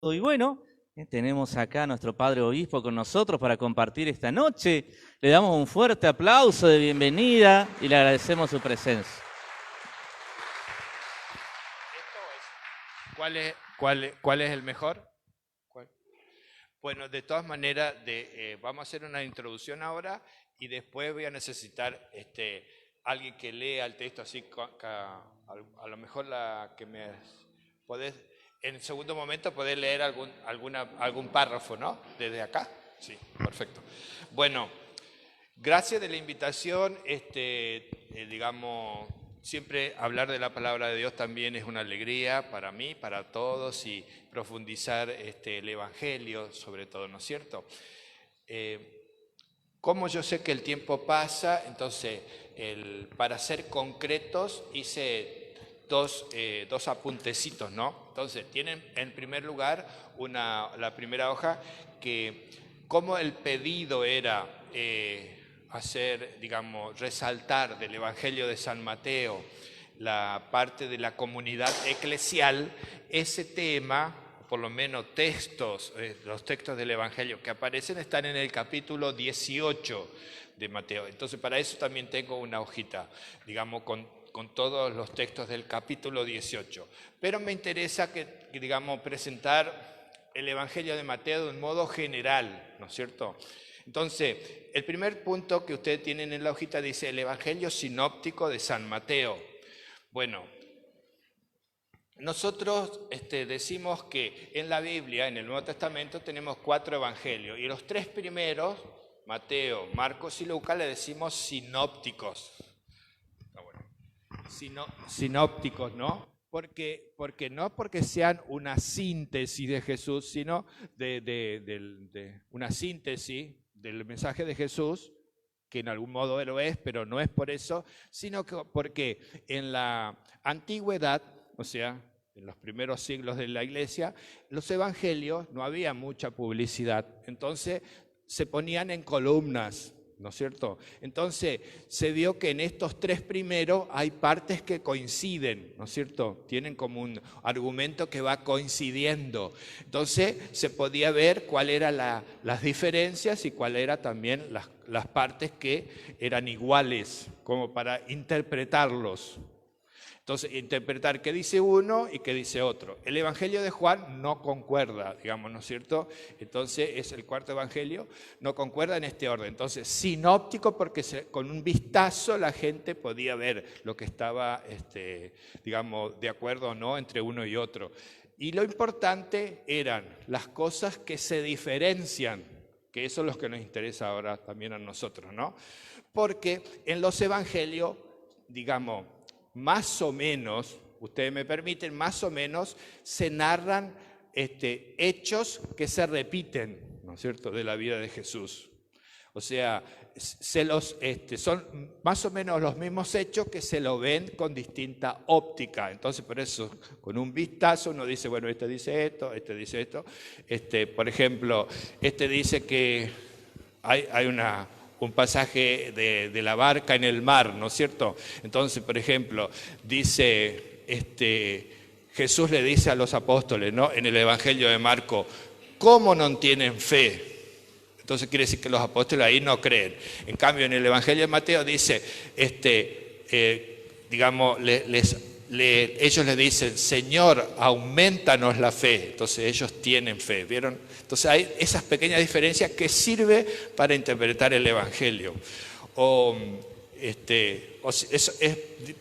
Y bueno, tenemos acá a nuestro Padre Obispo con nosotros para compartir esta noche. Le damos un fuerte aplauso de bienvenida y le agradecemos su presencia. ¿Cuál es el mejor? ¿Cuál? Bueno, de todas maneras, vamos a hacer una introducción ahora y después voy a necesitar alguien que lea el texto así, a lo mejor la que me podés, en el segundo momento podés leer algún párrafo, ¿no? Desde acá. Sí, perfecto. Bueno, gracias de la invitación, digamos, siempre hablar de la palabra de Dios también es una alegría para mí, para todos, y profundizar el Evangelio sobre todo, ¿no es cierto? Como yo sé que el tiempo pasa, entonces, para ser concretos, hice dos apuntecitos, ¿no? Entonces, tienen en primer lugar la primera hoja, que como el pedido era digamos, resaltar del Evangelio de San Mateo la parte de la comunidad eclesial, ese tema, por lo menos los textos del Evangelio que aparecen están en el capítulo 18 de Mateo. Entonces, para eso también tengo una hojita, digamos, con todos los textos del capítulo 18. Pero me interesa digamos, presentar el Evangelio de Mateo de un modo general, ¿no es cierto? Entonces, el primer punto que ustedes tienen en la hojita dice el Evangelio sinóptico de San Mateo. Bueno, nosotros decimos que en la Biblia, en el Nuevo Testamento, tenemos 4 evangelios y los 3 primeros, Mateo, Marcos y Lucas, le decimos sinópticos. Sinópticos, ¿no? Porque no porque sean una síntesis de Jesús, sino de una síntesis del mensaje de Jesús, que en algún modo lo es, pero no es por eso, sino que porque en la antigüedad, o sea, en los primeros siglos de la Iglesia, los evangelios no había mucha publicidad, entonces se ponían en columnas, ¿no es cierto? Entonces se vio que en estos 3 primeros hay partes que coinciden, ¿no es cierto? Tienen como un argumento que va coincidiendo. Entonces se podía ver cuáles eran las diferencias y cuáles eran también las partes que eran iguales, como para interpretarlos. Entonces, interpretar qué dice uno y qué dice otro. El Evangelio de Juan no concuerda, digamos, ¿no es cierto? Entonces, es el 4 Evangelio, no concuerda en este orden. Entonces, sinóptico porque con un vistazo la gente podía ver lo que estaba, digamos, de acuerdo o no entre uno y otro. Y lo importante eran las cosas que se diferencian, que eso es lo que nos interesa ahora también a nosotros, ¿no? Porque en los Evangelios, digamos, más o menos, ustedes me permiten, más o menos se narran hechos que se repiten, ¿no es cierto?, de la vida de Jesús. O sea, son más o menos los mismos hechos que se lo ven con distinta óptica. Entonces, por eso, con un vistazo uno dice, bueno, este dice esto, este dice esto. Por ejemplo, dice que hay un pasaje de la barca en el mar, ¿no es cierto? Entonces, por ejemplo, dice, Jesús le dice a los apóstoles, ¿no?, en el Evangelio de Marco, ¿cómo no tienen fe? Entonces quiere decir que los apóstoles ahí no creen. En cambio, en el Evangelio de Mateo dice, digamos, ellos le dicen, Señor, aumentanos la fe. Entonces ellos tienen fe, ¿vieron? Entonces hay esas pequeñas diferencias que sirven para interpretar el Evangelio.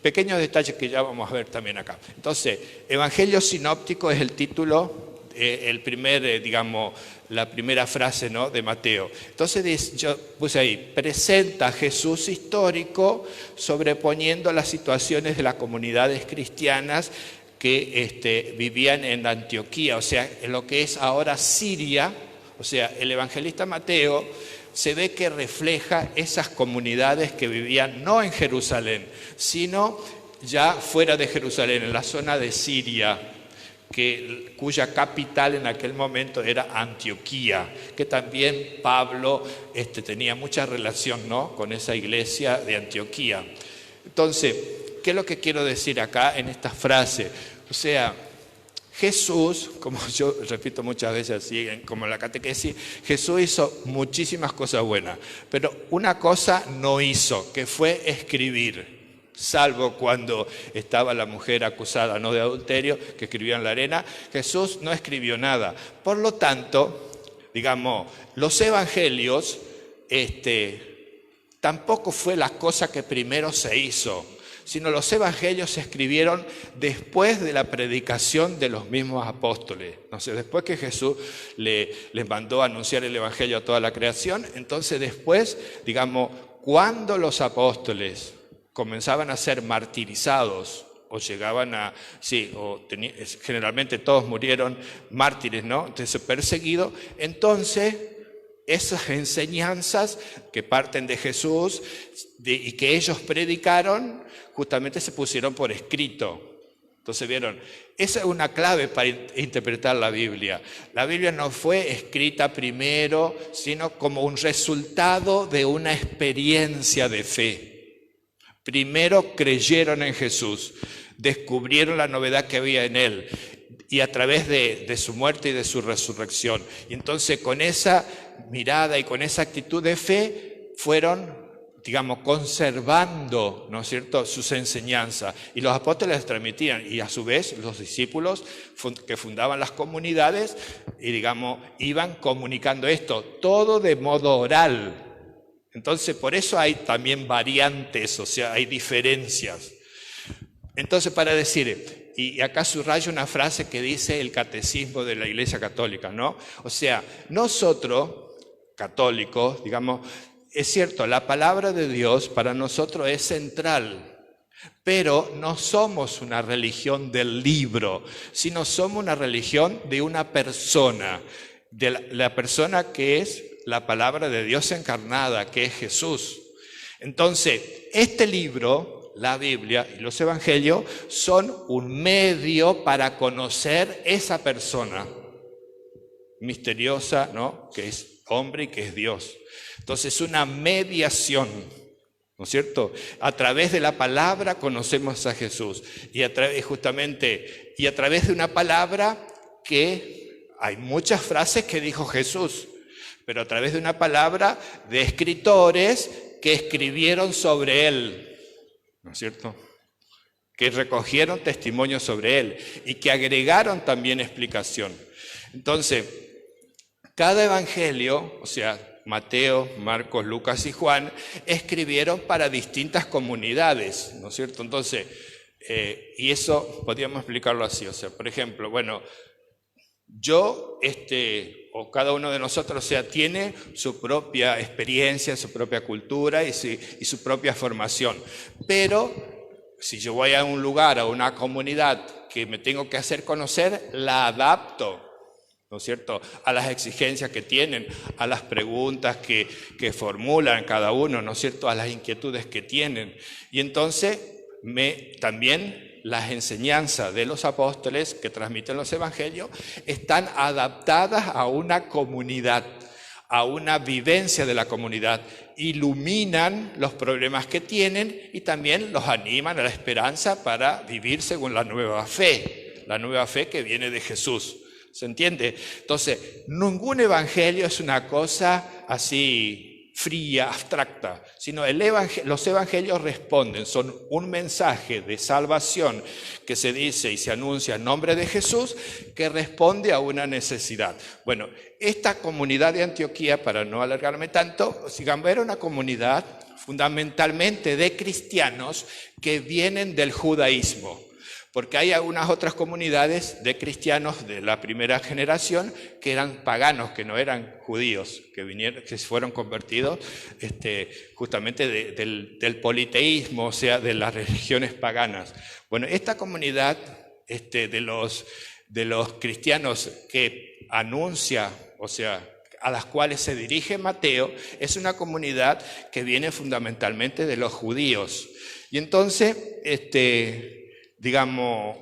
Pequeños detalles que ya vamos a ver también acá. Entonces, Evangelio sinóptico es el título, digamos, la primera frase, ¿no?, de Mateo. Entonces yo puse ahí, presenta a Jesús histórico sobreponiendo las situaciones de las comunidades cristianas que vivían en Antioquía, o sea, en lo que es ahora Siria. O sea, el evangelista Mateo se ve que refleja esas comunidades que vivían no en Jerusalén, sino ya fuera de Jerusalén, en la zona de Siria, cuya capital en aquel momento era Antioquía, que también Pablo tenía mucha relación, ¿no?, con esa iglesia de Antioquía. Entonces, ¿qué es lo que quiero decir acá en esta frase? O sea, Jesús, como yo repito muchas veces así, como en la catequesis, Jesús hizo muchísimas cosas buenas, pero una cosa no hizo, que fue escribir, salvo cuando estaba la mujer acusada, no de adulterio, que escribió en la arena. Jesús no escribió nada. Por lo tanto, digamos, los evangelios tampoco fue la cosa que primero se hizo, sino los evangelios se escribieron después de la predicación de los mismos apóstoles. No sé, después que Jesús les mandó a anunciar el evangelio a toda la creación, entonces después, digamos, cuando los apóstoles comenzaban a ser martirizados, o llegaban a, generalmente todos murieron mártires, ¿no? Entonces perseguidos, entonces esas enseñanzas que parten de Jesús y que ellos predicaron, justamente se pusieron por escrito. Entonces vieron, esa es una clave para interpretar la Biblia. La Biblia no fue escrita primero, sino como un resultado de una experiencia de fe. Primero creyeron en Jesús, descubrieron la novedad que había en Él, y a través de su muerte y de su resurrección. Y entonces con esa mirada y con esa actitud de fe fueron, digamos, conservando, ¿no es cierto?, sus enseñanzas. Y los apóstoles las transmitían, y a su vez los discípulos que fundaban las comunidades, y digamos, iban comunicando esto, todo de modo oral. Entonces por eso hay también variantes, o sea, hay diferencias. Entonces para decir, y acá subrayo una frase que dice el catecismo de la Iglesia Católica, ¿no? O sea, nosotros, católicos, digamos, es cierto, la palabra de Dios para nosotros es central, pero no somos una religión del libro, sino somos una religión de una persona, de la persona que es la palabra de Dios encarnada, que es Jesús. Entonces, este libro, la Biblia y los evangelios, son un medio para conocer esa persona misteriosa, ¿no?, que es hombre y que es Dios. Entonces, una mediación, ¿no es cierto? A través de la palabra conocemos a Jesús, y a través de una palabra que hay muchas frases que dijo Jesús, pero a través de una palabra de escritores que escribieron sobre Él, ¿no es cierto?, que recogieron testimonios sobre Él y que agregaron también explicación. Entonces, cada evangelio, o sea, Mateo, Marcos, Lucas y Juan, escribieron para distintas comunidades, ¿no es cierto? Entonces, y eso podríamos explicarlo así, o sea, por ejemplo, bueno, yo, o cada uno de nosotros, o sea, tiene su propia experiencia, su propia cultura y su propia formación. Pero si yo voy a un lugar, a una comunidad que me tengo que hacer conocer, la adapto, ¿no es cierto?, a las exigencias que tienen, a las preguntas que formulan cada uno, ¿no es cierto?, a las inquietudes que tienen. Y entonces también las enseñanzas de los apóstoles que transmiten los evangelios están adaptadas a una comunidad, a una vivencia de la comunidad, iluminan los problemas que tienen y también los animan a la esperanza para vivir según la nueva fe que viene de Jesús. ¿Se entiende? Entonces, ningún evangelio es una cosa así fría, abstracta, sino los evangelios responden, son un mensaje de salvación que se dice y se anuncia en nombre de Jesús, que responde a una necesidad. Bueno, esta comunidad de Antioquía, para no alargarme tanto, digamos, era una comunidad fundamentalmente de cristianos que vienen del judaísmo. Porque hay algunas otras comunidades de cristianos de la primera generación que eran paganos, que no eran judíos, que fueron convertidos justamente del politeísmo, o sea, de las religiones paganas. Bueno, esta comunidad de los cristianos que anuncia, o sea, a las cuales se dirige Mateo, es una comunidad que viene fundamentalmente de los judíos. Y entonces, digamos,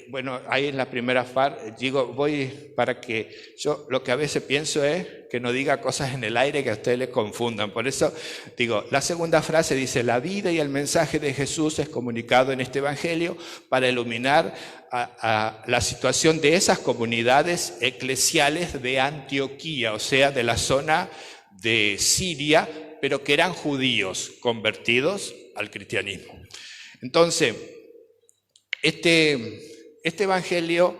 Bueno, ahí en la primera parte, digo, voy para que yo lo que a veces pienso es que no diga cosas en el aire que a ustedes les confundan. Por eso digo, la segunda frase dice, la vida y el mensaje de Jesús es comunicado en este evangelio para iluminar a la situación de esas comunidades eclesiales de Antioquía, o sea, de la zona de Siria, pero que eran judíos convertidos al cristianismo. Entonces, este evangelio,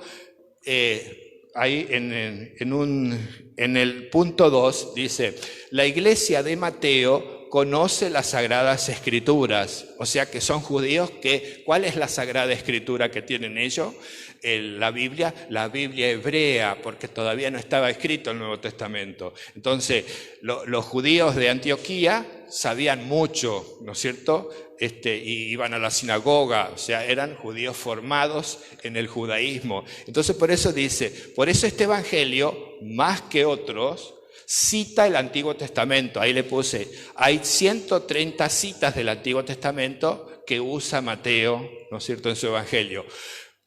ahí en el punto 2 dice, la iglesia de Mateo conoce las Sagradas Escrituras, o sea que son judíos que, ¿cuál es la Sagrada Escritura que tienen ellos? La Biblia hebrea, porque todavía no estaba escrito el Nuevo Testamento. Entonces, los judíos de Antioquía sabían mucho, ¿no es cierto?, y iban a la sinagoga, o sea, eran judíos formados en el judaísmo. Entonces, por eso dice, por eso este evangelio, más que otros, cita el Antiguo Testamento. Ahí le puse, hay 130 citas del Antiguo Testamento que usa Mateo, ¿no es cierto?, en su evangelio.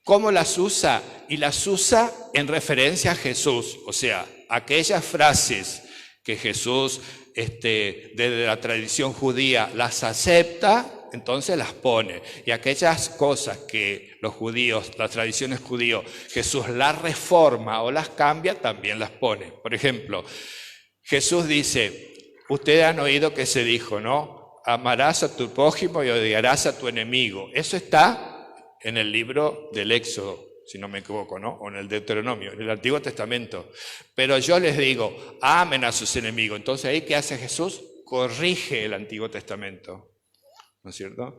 ¿Cómo las usa? Y las usa en referencia a Jesús, o sea, aquellas frases que Jesús, desde la tradición judía, las acepta, entonces las pone. Y aquellas cosas que los judíos, las tradiciones judías, Jesús las reforma o las cambia, también las pone. Por ejemplo, Jesús dice, ustedes han oído que se dijo, ¿no? Amarás a tu prójimo y odiarás a tu enemigo. Eso está en el libro del Éxodo, si no me equivoco, ¿no? O en el Deuteronomio, en el Antiguo Testamento. Pero yo les digo, amen a sus enemigos. Entonces, ¿ahí qué hace Jesús? Corrige el Antiguo Testamento, ¿no es cierto?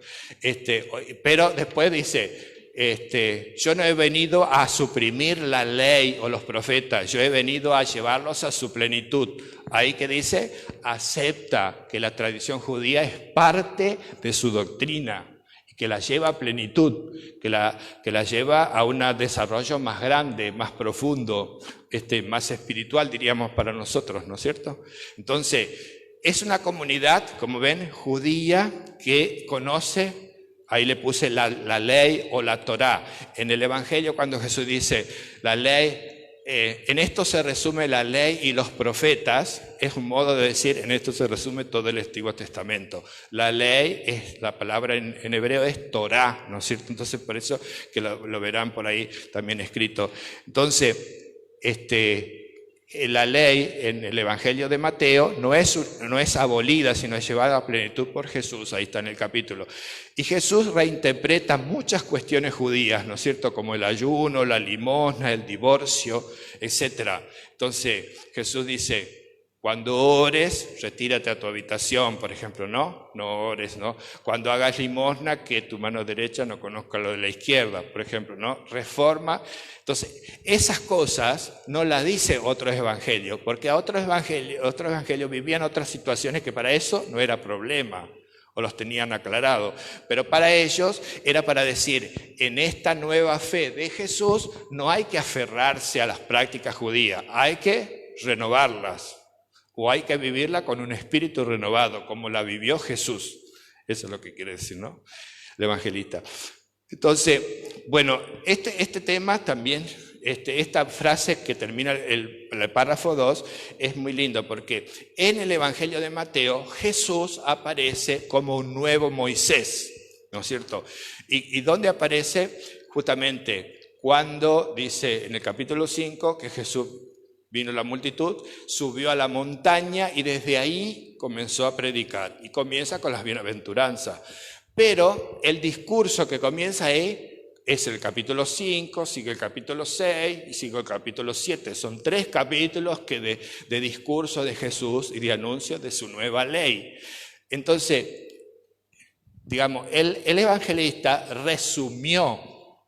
Pero después dice, yo no he venido a suprimir la ley o los profetas, yo he venido a llevarlos a su plenitud. Ahí que dice, acepta que la tradición judía es parte de su doctrina, que la lleva a plenitud, que la lleva a un desarrollo más grande, más profundo, más espiritual, diríamos para nosotros, ¿no es cierto? Entonces, es una comunidad, como ven, judía que conoce, ahí le puse la ley o la Torá. En el Evangelio, cuando Jesús dice la ley, en esto se resume la ley y los profetas, es un modo de decir, en esto se resume todo el Antiguo Testamento. La ley, la palabra en hebreo es Torá, ¿no es cierto? Entonces, por eso que lo verán por ahí también escrito. Entonces, la ley en el Evangelio de Mateo no es abolida, sino es llevada a plenitud por Jesús, ahí está en el capítulo. Y Jesús reinterpreta muchas cuestiones judías, ¿no es cierto?, como el ayuno, la limosna, el divorcio, etc. Entonces Jesús dice, cuando ores, retírate a tu habitación, por ejemplo, ¿no? No ores, ¿no? Cuando hagas limosna, que tu mano derecha no conozca lo de la izquierda, por ejemplo, ¿no? Reforma. Entonces, esas cosas no las dice otros evangelios, porque a otros evangelios vivían otras situaciones que para eso no era problema, o los tenían aclarados. Pero para ellos era para decir, en esta nueva fe de Jesús no hay que aferrarse a las prácticas judías, hay que renovarlas. O hay que vivirla con un espíritu renovado, como la vivió Jesús. Eso es lo que quiere decir, ¿no?, el evangelista. Entonces, bueno, este tema también, esta frase que termina el párrafo 2, es muy lindo, porque en el Evangelio de Mateo, Jesús aparece como un nuevo Moisés, ¿no es cierto? ¿Y dónde aparece? Justamente cuando dice en el capítulo 5 que Jesús vino la multitud, subió a la montaña y desde ahí comenzó a predicar. Y comienza con las bienaventuranzas. Pero el discurso que comienza ahí es el capítulo 5, sigue el capítulo 6 y sigue el capítulo 7. Son 3 capítulos de discurso de Jesús y de anuncio de su nueva ley. Entonces, digamos, el evangelista resumió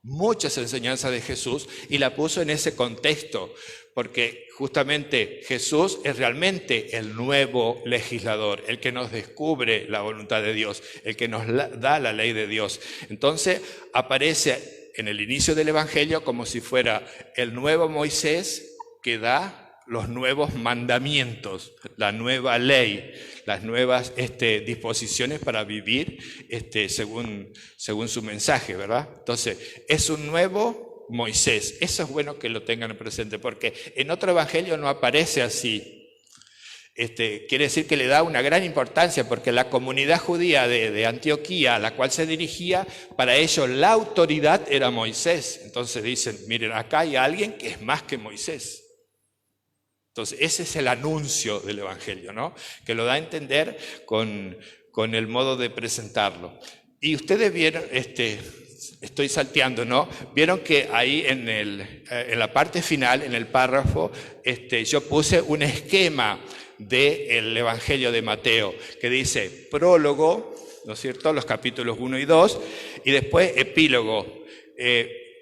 muchas enseñanzas de Jesús y la puso en ese contexto, porque justamente Jesús es realmente el nuevo legislador, el que nos descubre la voluntad de Dios, el que nos da la ley de Dios. Entonces aparece en el inicio del Evangelio como si fuera el nuevo Moisés que da los nuevos mandamientos, la nueva ley, las nuevas disposiciones para vivir según su mensaje, ¿verdad? Entonces, es un nuevo Moisés. Eso es bueno que lo tengan presente, porque en otro evangelio no aparece así. Quiere decir que le da una gran importancia, porque la comunidad judía de Antioquía, a la cual se dirigía, para ellos la autoridad era Moisés. Entonces dicen, miren, acá hay alguien que es más que Moisés. Entonces ese es el anuncio del evangelio, ¿no? Que lo da a entender con el modo de presentarlo. Y ustedes vieron, estoy salteando, ¿no? Vieron que ahí en la parte final, en el párrafo, yo puse un esquema del Evangelio de Mateo, que dice prólogo, ¿no es cierto?, los capítulos 1 y 2, y después epílogo,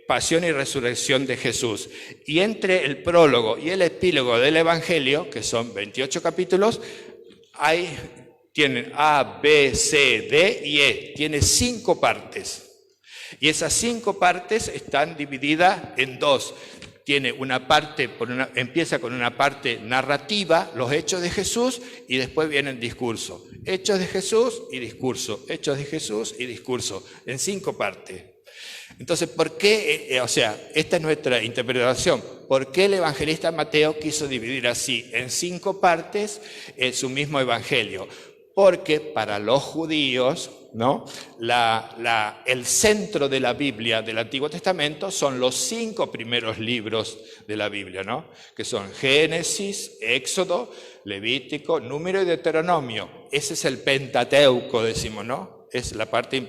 pasión y resurrección de Jesús. Y entre el prólogo y el epílogo del Evangelio, que son 28 capítulos, tienen A, B, C, D y E, tiene 5 partes. Y esas 5 partes están divididas en 2. Tiene una parte, empieza con una parte narrativa, los hechos de Jesús, y después viene el discurso. Hechos de Jesús y discurso. Hechos de Jesús y discurso. En 5 partes. Entonces, ¿por qué? Esta es nuestra interpretación. ¿Por qué el evangelista Mateo quiso dividir así, en 5 partes, su mismo evangelio? Porque para los judíos, ¿no?, el centro de la Biblia del Antiguo Testamento son los 5 primeros libros de la Biblia, ¿no?, que son Génesis, Éxodo, Levítico, Número y Deuteronomio. Ese es el Pentateuco, decimos, ¿no? Es la parte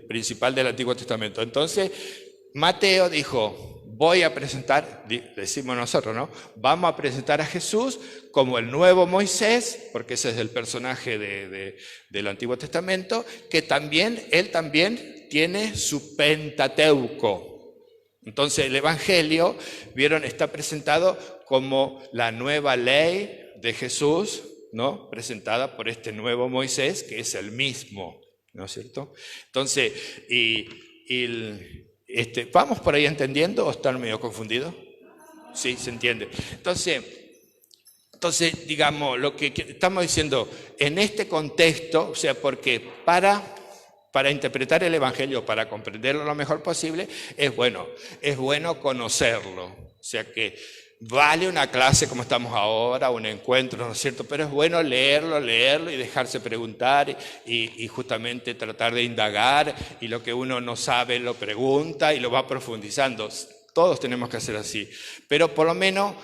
principal del Antiguo Testamento. Entonces, Mateo dijo, voy a presentar, decimos nosotros, ¿no?, vamos a presentar a Jesús como el nuevo Moisés, porque ese es el personaje del Antiguo Testamento, que él también tiene su Pentateuco. Entonces el Evangelio, vieron, está presentado como la nueva ley de Jesús, ¿no?, presentada por este nuevo Moisés, que es el mismo, ¿no es cierto? Entonces, ¿vamos por ahí entendiendo o están medio confundidos? Sí, se entiende. Entonces, digamos, lo que estamos diciendo, en este contexto, porque para interpretar el Evangelio, para comprenderlo lo mejor posible, es bueno conocerlo. O sea que vale una clase como estamos ahora, un encuentro, ¿no es cierto? Pero es bueno leerlo y dejarse preguntar y justamente tratar de indagar, y lo que uno no sabe lo pregunta y lo va profundizando. Todos tenemos que hacer así. Pero por lo menos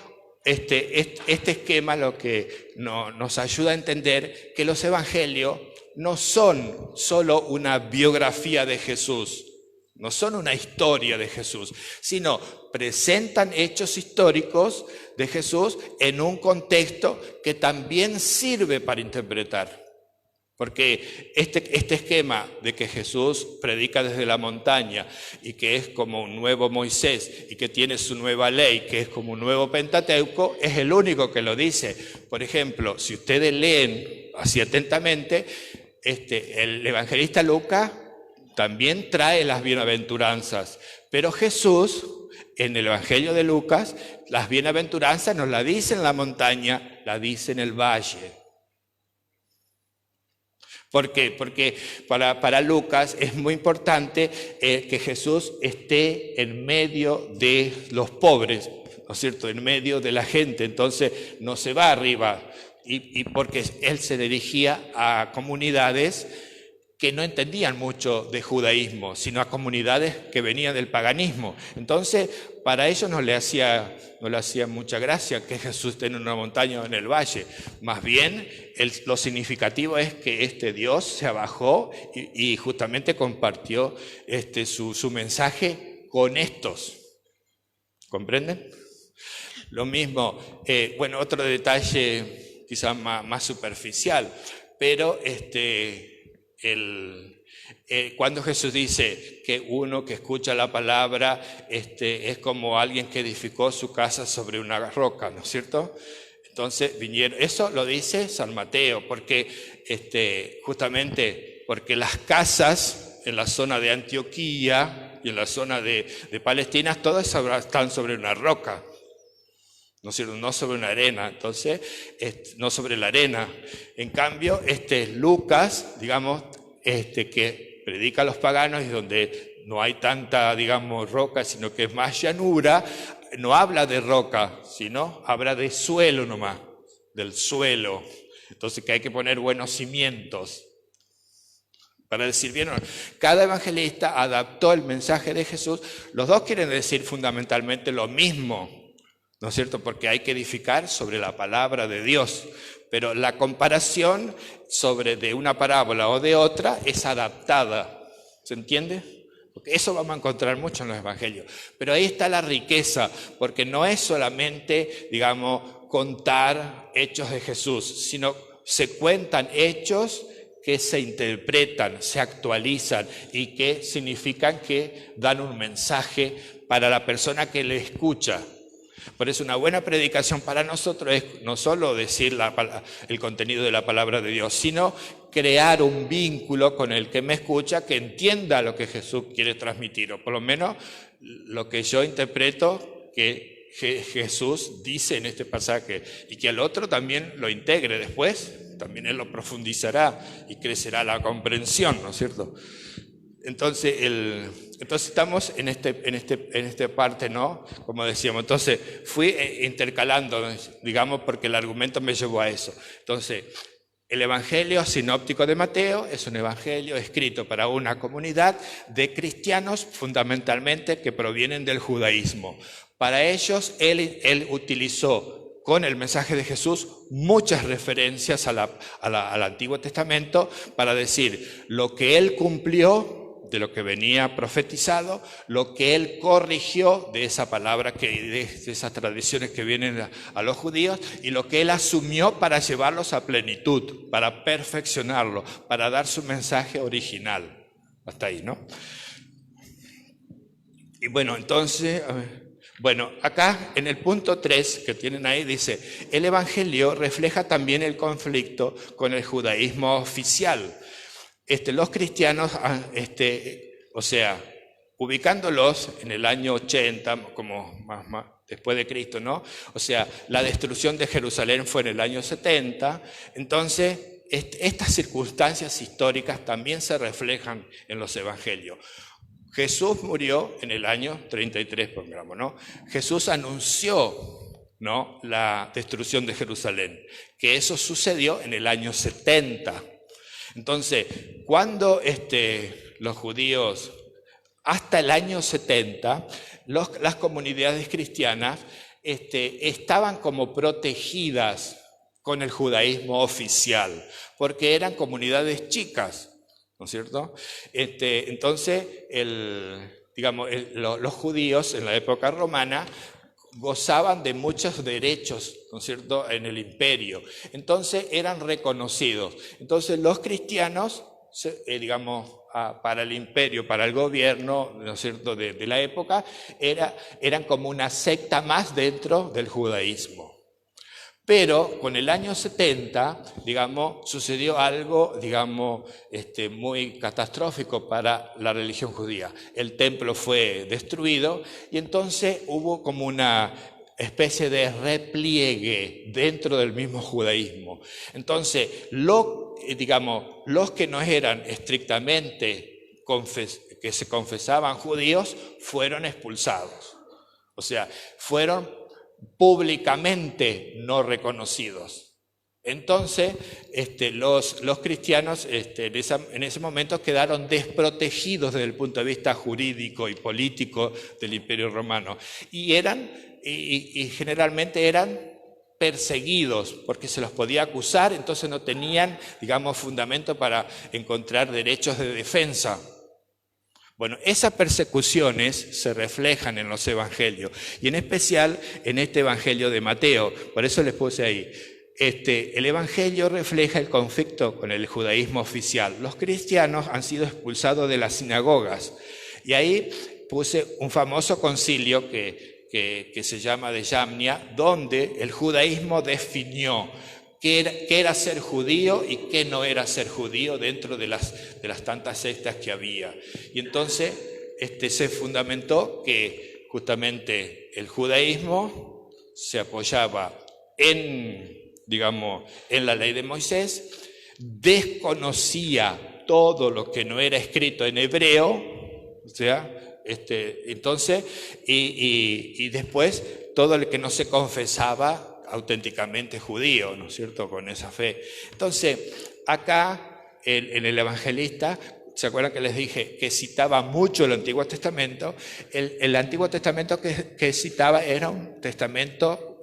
este esquema lo que nos ayuda a entender que los evangelios no son solo una biografía de Jesús, no son una historia de Jesús, sino presentan hechos históricos de Jesús en un contexto que también sirve para interpretar. Porque este esquema de que Jesús predica desde la montaña y que es como un nuevo Moisés y que tiene su nueva ley, que es como un nuevo Pentateuco, es el único que lo dice. Por ejemplo, si ustedes leen así atentamente, el evangelista Lucas también trae las bienaventuranzas, pero Jesús, en el Evangelio de Lucas, las bienaventuranzas no las dice en la montaña, las dice en el valle. ¿Por qué? Porque para Lucas es muy importante que Jesús esté en medio de los pobres, ¿no es cierto?, en medio de la gente, entonces no se va arriba, y porque él se dirigía a comunidades que no entendían mucho de judaísmo, sino a comunidades que venían del paganismo. Entonces, para ellos no le hacía mucha gracia que Jesús esté en una montaña o en el valle. Más bien, lo significativo es que este Dios se abajó y justamente compartió su mensaje con estos. ¿Comprenden? Lo mismo, otro detalle quizás más superficial, pero cuando Jesús dice que uno que escucha la palabra es como alguien que edificó su casa sobre una roca, ¿no es cierto? Entonces eso lo dice San Mateo, porque justamente porque las casas en la zona de Antioquía y en la zona de Palestina, todas están sobre una roca, ¿no es cierto? No sobre una arena, entonces, no sobre la arena. En cambio, Lucas, digamos, que predica a los paganos y donde no hay tanta, digamos, roca, sino que es más llanura, no habla de roca, sino habla de suelo nomás, del suelo. Entonces que hay que poner buenos cimientos para decir bien. Cada evangelista adaptó el mensaje de Jesús. Los dos quieren decir fundamentalmente lo mismo, ¿no es cierto? Porque hay que edificar sobre la palabra de Dios. Pero la comparación de una parábola o de otra es adaptada. ¿Se entiende? Porque eso vamos a encontrar mucho en los evangelios. Pero ahí está la riqueza, porque no es solamente, digamos, contar hechos de Jesús, sino se cuentan hechos que se interpretan, se actualizan y que significan que dan un mensaje para la persona que le escucha. Por eso una buena predicación para nosotros es no solo decir el contenido de la palabra de Dios, sino crear un vínculo con el que me escucha, que entienda lo que Jesús quiere transmitir, o por lo menos lo que yo interpreto que Jesús dice en este pasaje, y que al otro también lo integre después, también él lo profundizará y crecerá la comprensión, ¿no es cierto? Entonces estamos en esta parte, ¿no? Como decíamos, entonces fui intercalando, digamos, porque el argumento me llevó a eso. Entonces, el Evangelio sinóptico de Mateo es un evangelio escrito para una comunidad de cristianos fundamentalmente que provienen del judaísmo. Para ellos, él utilizó con el mensaje de Jesús muchas referencias al Antiguo Testamento para decir lo que él cumplió de lo que venía profetizado, lo que él corrigió de esa palabra, de esas tradiciones que vienen a los judíos, y lo que él asumió para llevarlos a plenitud, para perfeccionarlo, para dar su mensaje original. Hasta ahí, ¿no? Y bueno, entonces, acá en el punto 3 que tienen ahí dice, el Evangelio refleja también el conflicto con el judaísmo oficial. Los cristianos, o sea, ubicándolos en el año 80, como más después de Cristo, ¿no? O sea, la destrucción de Jerusalén fue en el año 70, entonces estas circunstancias históricas también se reflejan en los evangelios. Jesús murió en el año 33, pongamos, ¿no? Jesús anunció, ¿no?, la destrucción de Jerusalén, que eso sucedió en el año 70. Entonces, cuando los judíos, hasta el año 70, las comunidades cristianas estaban como protegidas con el judaísmo oficial, porque eran comunidades chicas, ¿no es cierto? Entonces, los judíos en la época romana gozaban de muchos derechos, ¿no es cierto?, en el imperio. Entonces eran reconocidos. Entonces los cristianos, para el imperio, para el gobierno, ¿no es cierto?, de la época, eran como una secta más dentro del judaísmo. Pero con el año 70, sucedió algo, muy catastrófico para la religión judía. El templo fue destruido y entonces hubo como una especie de repliegue dentro del mismo judaísmo. Entonces, los que no eran estrictamente que se confesaban judíos, fueron expulsados. O sea, fueron públicamente no reconocidos. Entonces, los cristianos en ese momento quedaron desprotegidos desde el punto de vista jurídico y político del Imperio Romano y generalmente eran perseguidos porque se los podía acusar, entonces no tenían, fundamento para encontrar derechos de defensa. Bueno, esas persecuciones se reflejan en los evangelios y en especial en este evangelio de Mateo. Por eso les puse ahí. El evangelio refleja el conflicto con el judaísmo oficial. Los cristianos han sido expulsados de las sinagogas y ahí puse un famoso concilio que se llama de Yamnia, donde el judaísmo definió qué era ser judío y qué no era ser judío dentro de las tantas sectas que había. Y entonces se fundamentó que justamente el judaísmo se apoyaba en, digamos, en la ley de Moisés, desconocía todo lo que no era escrito en hebreo, o sea, entonces, y después todo el que no se confesaba auténticamente judío, ¿no es cierto?, con esa fe. Entonces, acá, en el evangelista, ¿se acuerdan que les dije que citaba mucho el Antiguo Testamento? El Antiguo Testamento que citaba era un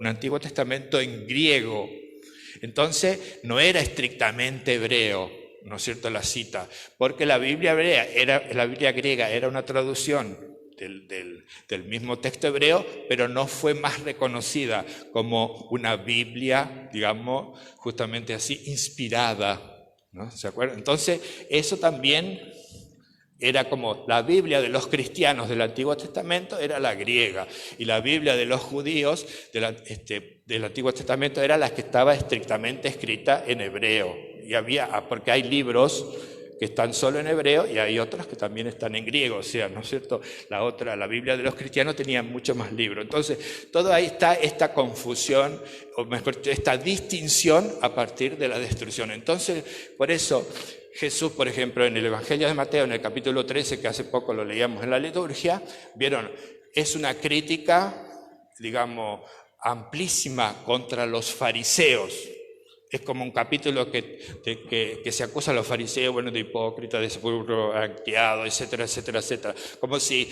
Antiguo Testamento en griego. Entonces, no era estrictamente hebreo, ¿no es cierto?, la cita, porque la Biblia griega era una traducción del mismo texto hebreo, pero no fue más reconocida como una Biblia, digamos, justamente así, inspirada, ¿no? ¿Se acuerdan? Entonces, eso también era como la Biblia de los cristianos del Antiguo Testamento era la griega, y la Biblia de los judíos del Antiguo Testamento era la que estaba estrictamente escrita en hebreo. Y porque hay libros que están solo en hebreo y hay otros que también están en griego, o sea, ¿no es cierto? La Biblia de los cristianos tenía mucho más libros. Entonces, todo ahí está esta confusión, o mejor, esta distinción a partir de la destrucción. Entonces, por eso Jesús, por ejemplo, en el Evangelio de Mateo, en el capítulo 13, que hace poco lo leíamos en la liturgia, vieron, es una crítica, digamos, amplísima contra los fariseos. Es como un capítulo que se acusa a los fariseos, bueno, de hipócritas, de sepulcro arqueado, etcétera, etcétera, etcétera. Como si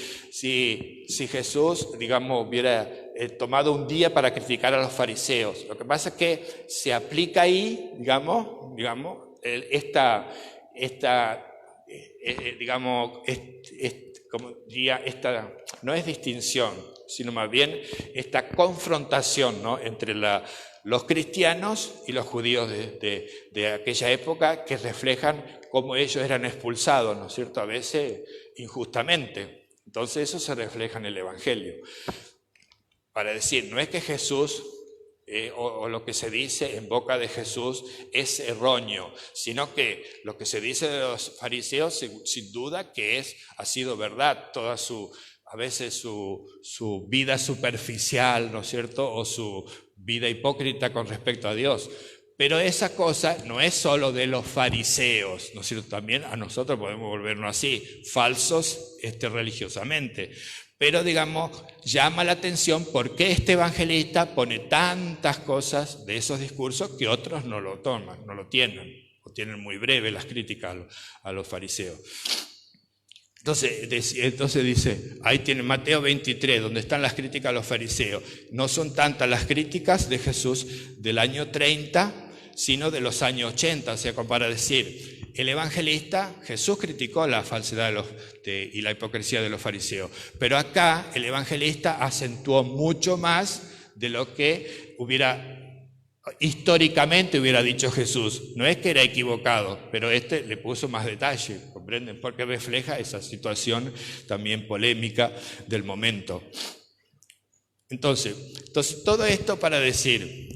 Jesús, digamos, hubiera tomado un día para criticar a los fariseos. Lo que pasa es que se aplica ahí, digamos, como diría, no es distinción, sino más bien esta confrontación, ¿no?, entre los cristianos y los judíos de aquella época, que reflejan cómo ellos eran expulsados, ¿no es cierto?, a veces injustamente. Entonces eso se refleja en el Evangelio. Para decir, no es que Jesús o lo que se dice en boca de Jesús es erróneo, sino que lo que se dice de los fariseos sin duda que ha sido verdad, a veces su vida superficial, ¿no es cierto?, o su vida hipócrita con respecto a Dios. Pero esa cosa no es solo de los fariseos, ¿no es cierto?, también a nosotros podemos volvernos así, falsos religiosamente. Pero, digamos, llama la atención por qué este evangelista pone tantas cosas de esos discursos que otros no lo toman, no lo tienen, o tienen muy breve las críticas a los fariseos. Entonces dice, ahí tiene Mateo 23, donde están las críticas a los fariseos. No son tantas las críticas de Jesús del año 30, sino de los años 80, o sea, como para decir, el evangelista, Jesús criticó la falsedad y la hipocresía de los fariseos, pero acá el evangelista acentuó mucho más de lo que históricamente hubiera dicho Jesús. No es que era equivocado, pero le puso más detalle, ¿comprenden? Porque refleja esa situación también polémica del momento. Entonces todo esto para decir,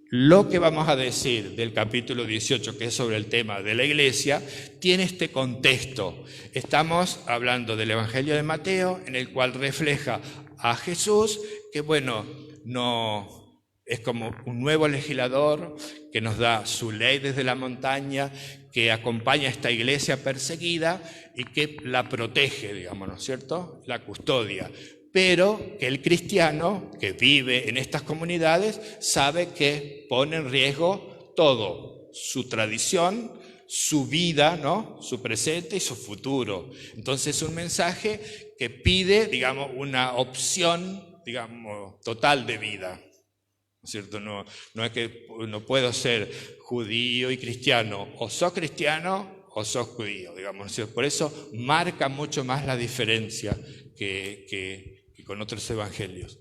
lo que vamos a decir del capítulo 18, que es sobre el tema de la iglesia, tiene este contexto. Estamos hablando del Evangelio de Mateo, en el cual refleja a Jesús, que bueno, no es como un nuevo legislador que nos da su ley desde la montaña, que acompaña a esta iglesia perseguida y que la protege, digamos, ¿no es cierto?, la custodia. Pero que el cristiano que vive en estas comunidades sabe que pone en riesgo todo, su tradición, su vida, ¿no?, su presente y su futuro. Entonces es un mensaje que pide, digamos, una opción, digamos, total de vida, ¿no es cierto? No es que no puedo ser judío y cristiano, o sos cristiano o sos judío, digamos. Por eso marca mucho más la diferencia que con otros evangelios.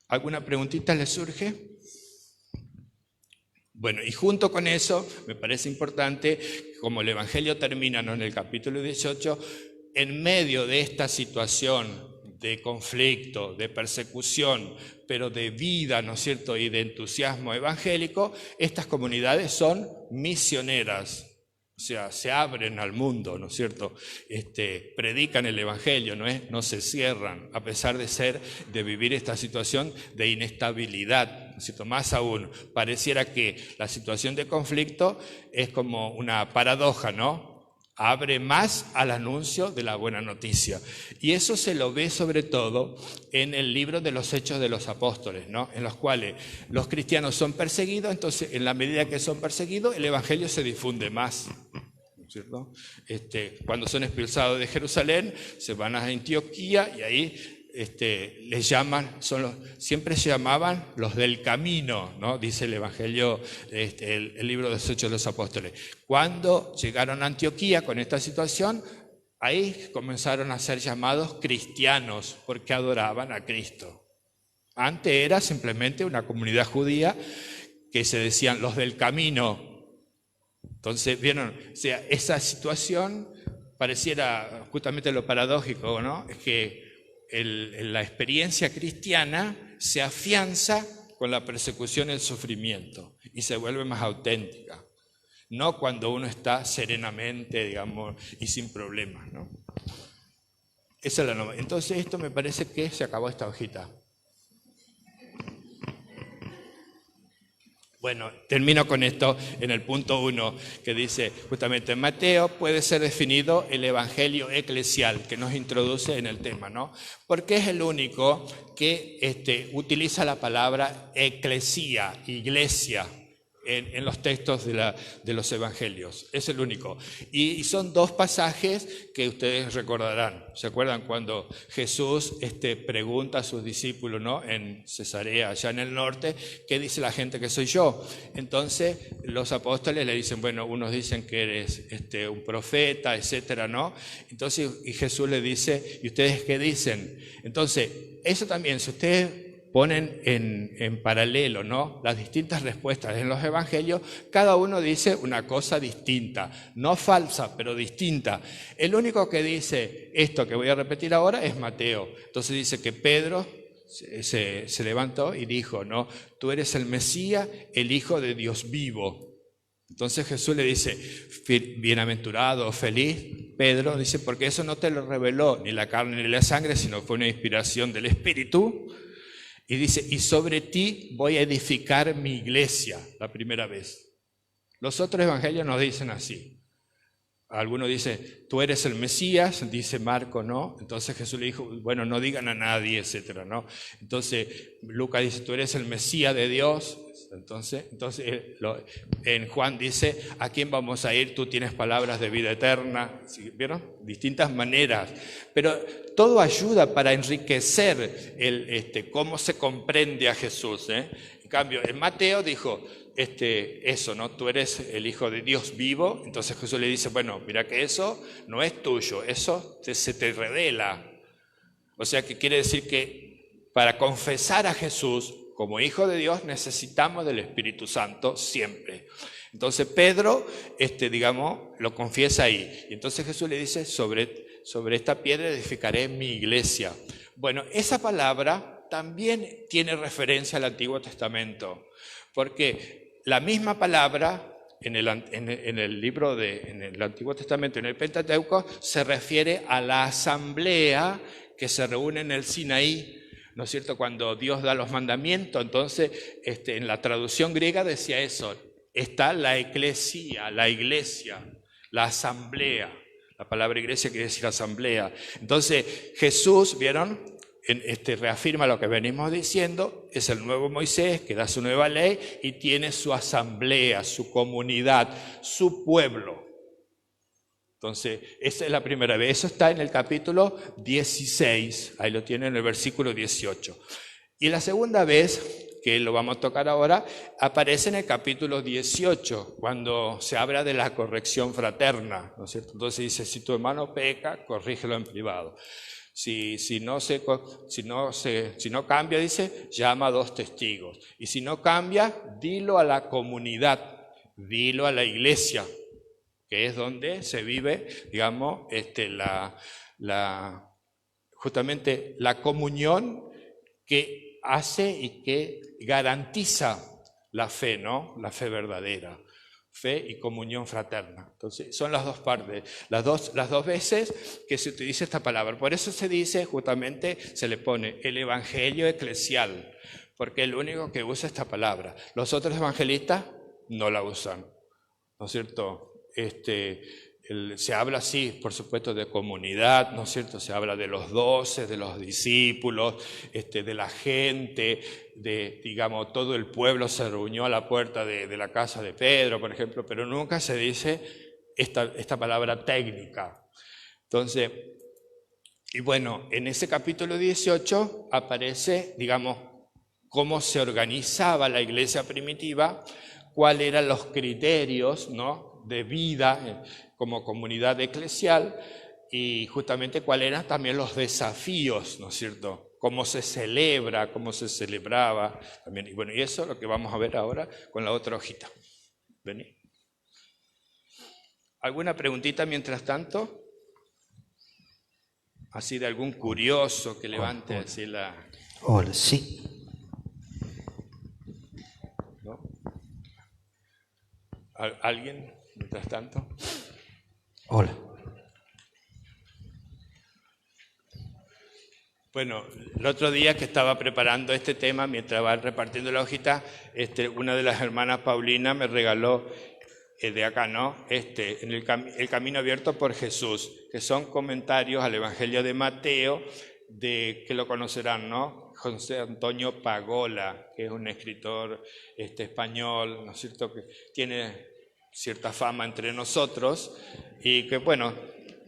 ¿Alguna preguntita les surge? Bueno, y junto con eso, me parece importante, como el evangelio termina, ¿no?, en el capítulo 18, en medio de esta situación de conflicto, de persecución, pero de vida, ¿no es cierto?, y de entusiasmo evangélico, estas comunidades son misioneras. O sea, se abren al mundo, ¿no es cierto? Predican el Evangelio, no se cierran, a pesar de vivir esta situación de inestabilidad, ¿no es cierto? Más aún, pareciera que la situación de conflicto es como una paradoja, ¿no? Abre más al anuncio de la buena noticia. Y eso se lo ve sobre todo en el libro de los Hechos de los Apóstoles, ¿no? En los cuales los cristianos son perseguidos, entonces en la medida que son perseguidos, el Evangelio se difunde más, ¿cierto? Cuando son expulsados de Jerusalén, se van a Antioquía y ahí les llaman, siempre se llamaban los del camino, ¿no? Dice el Evangelio, el libro de los Hechos de los Apóstoles. Cuando llegaron a Antioquía con esta situación, ahí comenzaron a ser llamados cristianos porque adoraban a Cristo. Antes era simplemente una comunidad judía que se decían los del camino. Entonces, ¿vieron? O sea, esa situación pareciera justamente lo paradójico, ¿no? Es que la experiencia cristiana se afianza con la persecución y el sufrimiento y se vuelve más auténtica, no cuando uno está serenamente, digamos, y sin problemas, ¿no? Esa es la novedad. Entonces esto me parece que se acabó esta hojita. Bueno, termino con esto en el punto 1, que dice justamente en Mateo puede ser definido el evangelio eclesial, que nos introduce en el tema, ¿no? Porque es el único que utiliza la palabra eclesía, iglesia, en los textos de los evangelios. Es el único. Y son dos pasajes que ustedes recordarán. ¿Se acuerdan cuando Jesús pregunta a sus discípulos, ¿no? En Cesarea, allá en el norte, ¿qué dice la gente que soy yo? Entonces los apóstoles le dicen, bueno, unos dicen que eres un profeta, etcétera, ¿no? Entonces, y Jesús le dice, ¿y ustedes qué dicen? Entonces, eso también, si ustedes ponen en paralelo, ¿no? Las distintas respuestas en los evangelios, cada uno dice una cosa distinta, no falsa, pero distinta. El único que dice esto que voy a repetir ahora es Mateo. Entonces dice que Pedro se levantó y dijo, ¿no? Tú eres el Mesías, el Hijo de Dios vivo. Entonces Jesús le dice, bienaventurado, feliz, Pedro, dice, porque eso no te lo reveló ni la carne ni la sangre, sino fue una inspiración del Espíritu. Y dice, y sobre ti voy a edificar mi iglesia, la primera vez. Los otros evangelios nos dicen así. Algunos dicen, tú eres el Mesías, dice Marco, ¿no? Entonces Jesús le dijo, bueno, no digan a nadie, etcétera, ¿no? Entonces Lucas dice, tú eres el Mesías de Dios. Entonces en Juan dice, ¿a quién vamos a ir? Tú tienes palabras de vida eterna. ¿Vieron? Distintas maneras. Pero todo ayuda para enriquecer cómo se comprende a Jesús, ¿eh? En cambio, en Mateo dijo eso, ¿no? Tú eres el Hijo de Dios vivo. Entonces Jesús le dice, bueno, mira que eso no es tuyo, eso se te revela. O sea que quiere decir que para confesar a Jesús como Hijo de Dios necesitamos del Espíritu Santo siempre. Entonces Pedro, digamos, lo confiesa ahí. Y entonces Jesús le dice, sobre esta piedra edificaré mi iglesia. Bueno, esa palabra también tiene referencia al Antiguo Testamento, porque la misma palabra en el libro en el Antiguo Testamento, en el Pentateuco, se refiere a la asamblea que se reúne en el Sinaí, ¿no es cierto? Cuando Dios da los mandamientos, entonces en la traducción griega decía eso, está la eclesía, la iglesia, la asamblea. La palabra iglesia quiere decir asamblea. Entonces Jesús, ¿vieron? Reafirma lo que venimos diciendo, es el nuevo Moisés que da su nueva ley y tiene su asamblea, su comunidad, su pueblo. Entonces, esa es la primera vez. Eso está en el capítulo 16, ahí lo tienen en el versículo 18. Y la segunda vez, que lo vamos a tocar ahora, aparece en el capítulo 18, cuando se habla de la corrección fraterna, ¿no es cierto? Entonces dice, si tu hermano peca, corrígelo en privado. Si no cambia, dice, llama a 2 testigos. Y si no cambia, dilo a la comunidad, dilo a la iglesia, que es donde se vive, digamos, justamente la comunión que hace y que garantiza la fe, ¿no? La fe verdadera. fe y comunión fraterna. Entonces, son las dos partes, las dos veces que se utiliza esta palabra. Por eso se dice, justamente, se le pone el evangelio eclesial, porque es el único que usa esta palabra. Los otros evangelistas no la usan, ¿no es cierto? Se habla, sí, por supuesto, de comunidad, ¿no es cierto? Se habla de los 12, de los discípulos, de la gente, digamos, todo el pueblo se reunió a la puerta de la casa de Pedro, por ejemplo, pero nunca se dice esta palabra técnica. Entonces, y bueno, en ese capítulo 18 aparece, digamos, cómo se organizaba la iglesia primitiva, cuáles eran los criterios, ¿no?, de vida como comunidad eclesial y justamente cuáles eran también los desafíos, ¿no es cierto? Cómo se celebra, cómo se celebraba también. Y bueno, y eso es lo que vamos a ver ahora con la otra hojita. Vení. ¿Alguna preguntita mientras tanto? Así de algún curioso que levante así la... Hola, sí. ¿No? ¿Alguien mientras tanto? Hola. Bueno, el otro día que estaba preparando este tema, mientras va repartiendo la hojita, una de las hermanas Paulina me regaló de acá, ¿no? El camino abierto por Jesús, que son comentarios al Evangelio de Mateo, que lo conocerán, ¿no? José Antonio Pagola, que es un escritor español, ¿no es cierto?, que tiene cierta fama entre nosotros y que, bueno,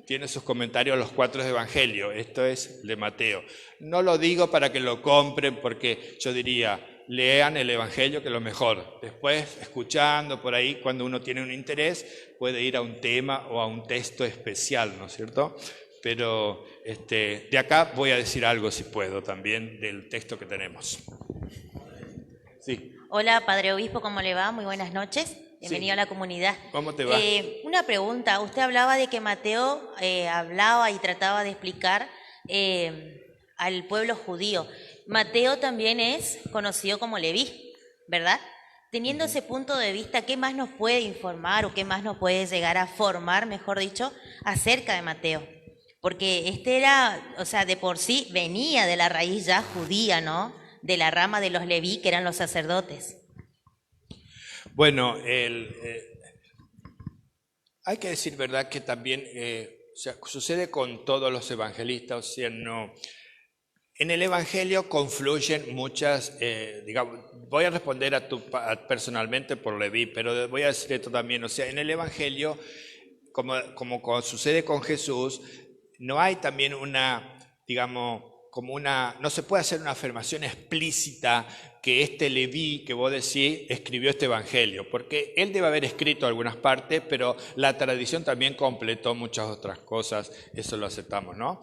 tiene sus comentarios a los 4 evangelios. Esto es de Mateo. No lo digo para que lo compren, porque yo diría, lean el evangelio, que es lo mejor. Después, escuchando por ahí, cuando uno tiene un interés, puede ir a un tema o a un texto especial, ¿no es cierto? Pero de acá voy a decir algo, si puedo, también del texto que tenemos. Sí. Hola, Padre Obispo, ¿cómo le va? Muy buenas noches. Bienvenido Sí. a la comunidad. ¿Cómo te va? Una pregunta. Usted hablaba de que Mateo hablaba y trataba de explicar al pueblo judío. Mateo también es conocido como Leví, ¿verdad? Teniendo ese punto de vista, ¿qué más nos puede informar o qué más nos puede llegar a formar, mejor dicho, acerca de Mateo? Porque era, o sea, de por sí venía de la raíz ya judía, ¿no? De la rama de los Leví, que eran los sacerdotes. Bueno, hay que decir, ¿verdad?, que también sucede con todos los evangelistas, o sea, no... En el Evangelio confluyen muchas, digamos, voy a responder personalmente por Leví, pero voy a decir esto también, o sea, en el Evangelio, como sucede con Jesús, no hay también una, digamos, no se puede hacer una afirmación explícita que Leví, que vos decís, escribió este Evangelio, porque él debe haber escrito algunas partes, pero la tradición también completó muchas otras cosas, eso lo aceptamos, ¿no?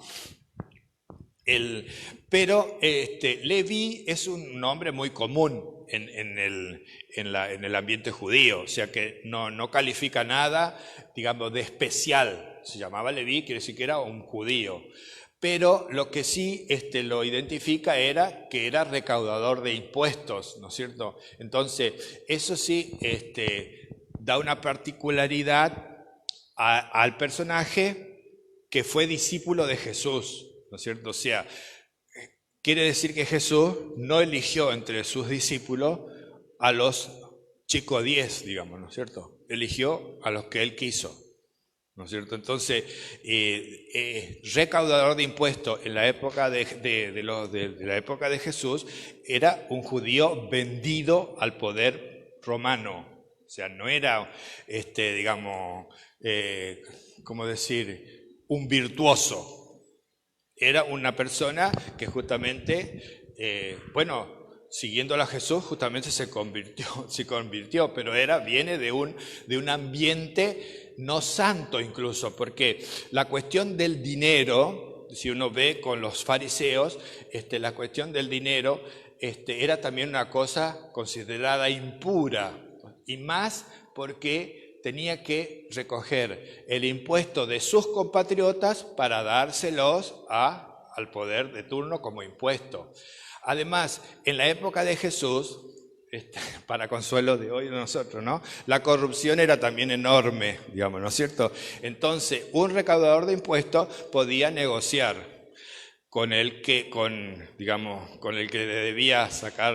Pero Leví es un nombre muy común en el ambiente judío, o sea que no califica nada, digamos, de especial. Se llamaba Leví, quiere decir que era un judío. Pero lo que sí lo identifica era que era recaudador de impuestos, ¿no es cierto? Entonces, eso sí da una particularidad al personaje que fue discípulo de Jesús, ¿no es cierto? O sea, quiere decir que Jesús no eligió entre sus discípulos a los chicos 10, digamos, ¿no es cierto? Eligió a los que él quiso, ¿no es cierto? Entonces, recaudador de impuestos en la época la época de Jesús era un judío vendido al poder romano. O sea, no era, digamos, ¿cómo decir?, un virtuoso. Era una persona que justamente, siguiendo a Jesús, justamente se convirtió, pero viene de un ambiente no santo incluso, porque la cuestión del dinero, si uno ve con los fariseos, la cuestión del dinero era también una cosa considerada impura, y más porque tenía que recoger el impuesto de sus compatriotas para dárselos al poder de turno como impuesto. Además, en la época de Jesús, para consuelo de hoy de nosotros, ¿no? La corrupción era también enorme, digamos, ¿no es cierto? Entonces, un recaudador de impuestos podía negociar con el que le debía sacar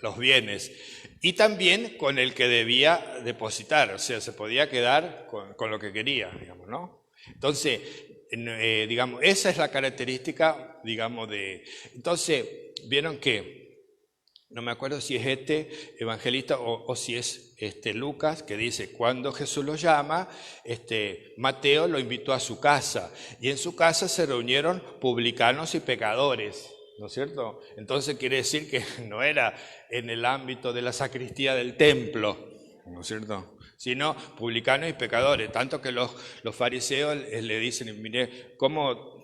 los bienes y también con el que debía depositar, o sea, se podía quedar con lo que quería, digamos, ¿no? Entonces, digamos, esa es la característica, digamos, Entonces, vieron que, no me acuerdo si es este evangelista o si es Lucas, que dice, cuando Jesús lo llama, Mateo lo invitó a su casa, y en su casa se reunieron publicanos y pecadores, ¿no es cierto? Entonces quiere decir que no era en el ámbito de la sacristía del templo, ¿no es cierto?, sino publicanos y pecadores, tanto que los fariseos le dicen, mire, ¿cómo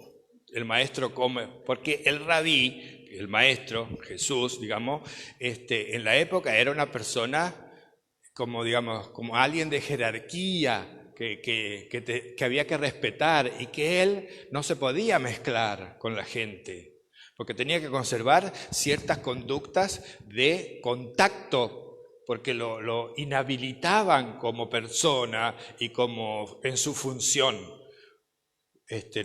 el maestro come? Porque el rabí, el maestro, Jesús, digamos, en la época era una persona como, digamos, como alguien de jerarquía que había que respetar y que él no se podía mezclar con la gente, porque tenía que conservar ciertas conductas de contacto, porque lo inhabilitaban como persona y como en su función,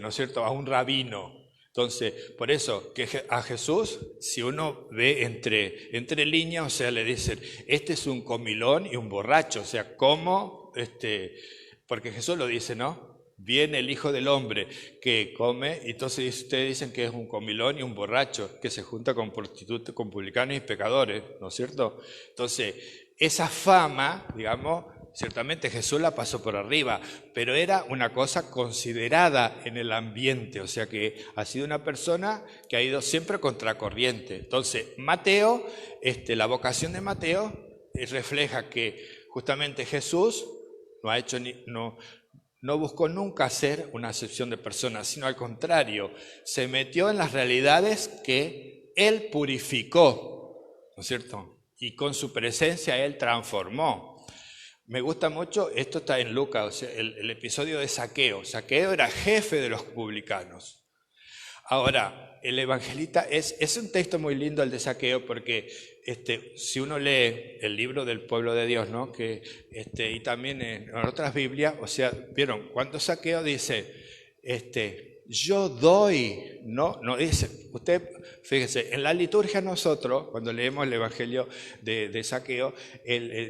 ¿no es cierto?, a un rabino. Entonces, por eso, que a Jesús, si uno ve entre líneas, o sea, le dicen, este es un comilón y un borracho, o sea, ¿cómo? Porque Jesús lo dice, ¿no? Viene el Hijo del Hombre que come, y entonces ustedes dicen que es un comilón y un borracho, que se junta con prostitutas, con publicanos y pecadores, ¿no es cierto? Entonces, esa fama, digamos, ciertamente Jesús la pasó por arriba, pero era una cosa considerada en el ambiente, o sea que ha sido una persona que ha ido siempre contracorriente. Entonces, Mateo, la vocación de Mateo refleja que justamente Jesús no buscó nunca ser una acepción de personas, sino al contrario, se metió en las realidades que Él purificó, ¿no es cierto? Y con su presencia Él transformó. Me gusta mucho, esto está en Lucas, o sea, el episodio de Zaqueo. Zaqueo era jefe de los publicanos. Ahora, el evangelista es un texto muy lindo el de Zaqueo, porque si uno lee el libro del pueblo de Dios, ¿no? Y también en otras Biblias, o sea, ¿vieron? Cuando Zaqueo dice, yo doy, no dice, usted, fíjese, en la liturgia nosotros, cuando leemos el evangelio de Zaqueo,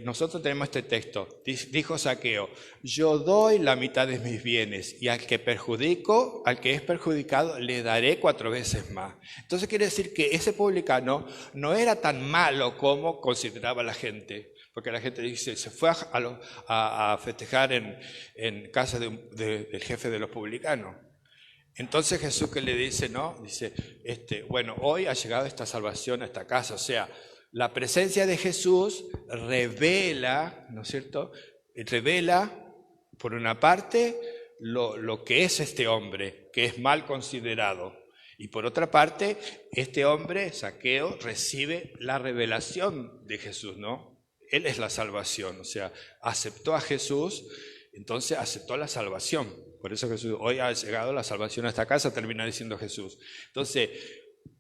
nosotros tenemos este texto, dijo Zaqueo, yo doy la mitad de mis bienes y al que es perjudicado, le daré 4 veces más. Entonces quiere decir que ese publicano no era tan malo como consideraba la gente, porque la gente dice, se fue a festejar en casa del jefe de los publicanos. Entonces Jesús, que le dice, ¿no? Dice, bueno, hoy ha llegado esta salvación a esta casa. O sea, la presencia de Jesús revela, ¿no es cierto? Revela, por una parte, lo que es este hombre, que es mal considerado. Y por otra parte, este hombre, Zaqueo, recibe la revelación de Jesús, ¿no? Él es la salvación, o sea, aceptó a Jesús, entonces aceptó la salvación. Por eso Jesús, hoy ha llegado la salvación a esta casa, termina diciendo Jesús. Entonces,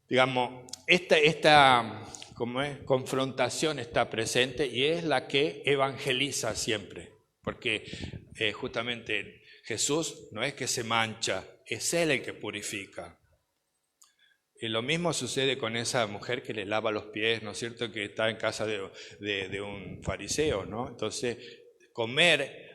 digamos, esta confrontación está presente y es la que evangeliza siempre. Porque justamente Jesús no es que se mancha, es Él el que purifica. Y lo mismo sucede con esa mujer que le lava los pies, ¿no es cierto?, que está en casa de un fariseo, ¿no? Entonces, comer,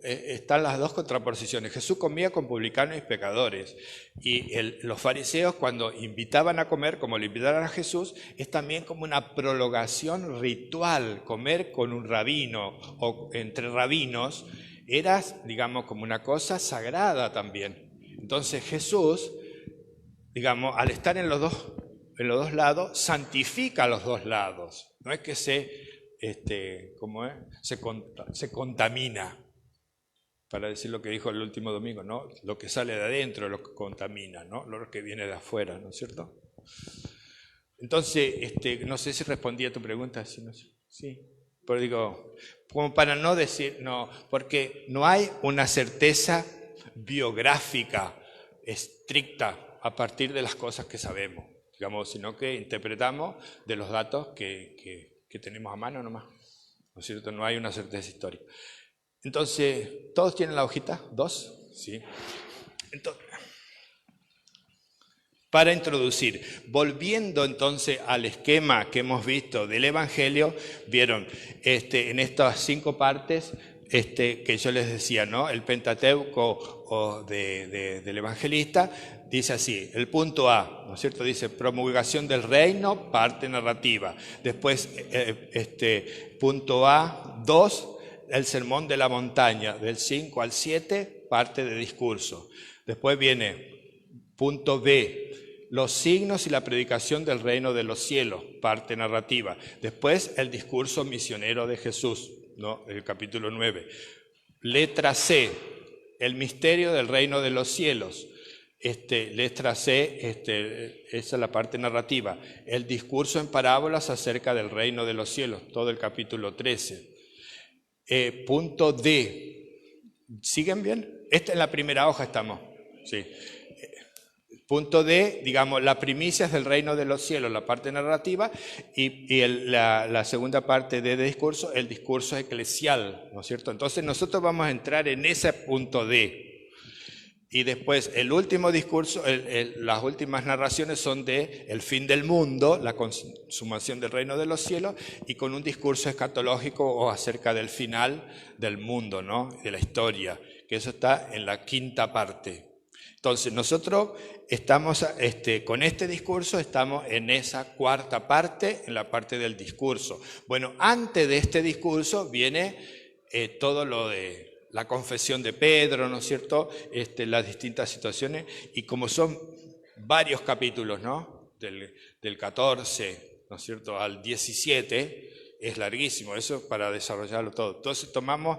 están las dos contraposiciones. Jesús comía con publicanos y pecadores, y los fariseos, cuando invitaban a comer, como le invitaron a Jesús, es también como una prolongación ritual. Comer con un rabino o entre rabinos era, digamos, como una cosa sagrada también. Entonces Jesús, digamos, al estar en los dos lados, santifica los dos lados. No es que se contamina, para decir lo que dijo el último domingo, ¿no? Lo que sale de adentro lo que contamina, ¿no? Lo que viene de afuera, ¿no es cierto? Entonces, no sé si respondí a tu pregunta, sí, pero digo, como para no decir, no, porque no hay una certeza biográfica estricta a partir de las cosas que sabemos. digamos, sino que interpretamos de los datos que tenemos a mano nomás, ¿no es cierto? No hay una certeza histórica. Entonces, ¿todos tienen la hojita? ¿2? Sí. Entonces, para introducir, volviendo entonces al esquema que hemos visto del Evangelio, vieron en estas 5 partes que yo les decía, ¿no? El Pentateuco del evangelista dice así, el punto A, ¿no es cierto? Dice promulgación del reino, parte narrativa. Después, punto A, 2, el sermón de la montaña, del 5 al 7, parte de discurso. Después viene punto B, los signos y la predicación del reino de los cielos, parte narrativa. Después, el discurso misionero de Jesús, ¿no? El capítulo 9. Letra C, el misterio del reino de los cielos. Letra C, esa es la parte narrativa. El discurso en parábolas acerca del reino de los cielos, todo el capítulo 13. Punto D, ¿siguen bien? En la primera hoja estamos, sí. Punto D, digamos, las primicias del reino de los cielos, la parte narrativa, y la segunda parte de discurso, el discurso eclesial, ¿no es cierto? Entonces nosotros vamos a entrar en ese punto D. Y después el último discurso, las últimas narraciones son de el fin del mundo, la consumación del reino de los cielos, y con un discurso escatológico o acerca del final del mundo, ¿no? De la historia, que eso está en la quinta parte. Entonces nosotros estamos, con este discurso estamos en esa cuarta parte, en la parte del discurso. Bueno, antes de este discurso viene todo lo de la confesión de Pedro, ¿no es cierto? Las distintas situaciones, y como son varios capítulos, ¿no? Del 14, ¿no es cierto?, al 17, es larguísimo, eso para desarrollarlo todo. Entonces tomamos,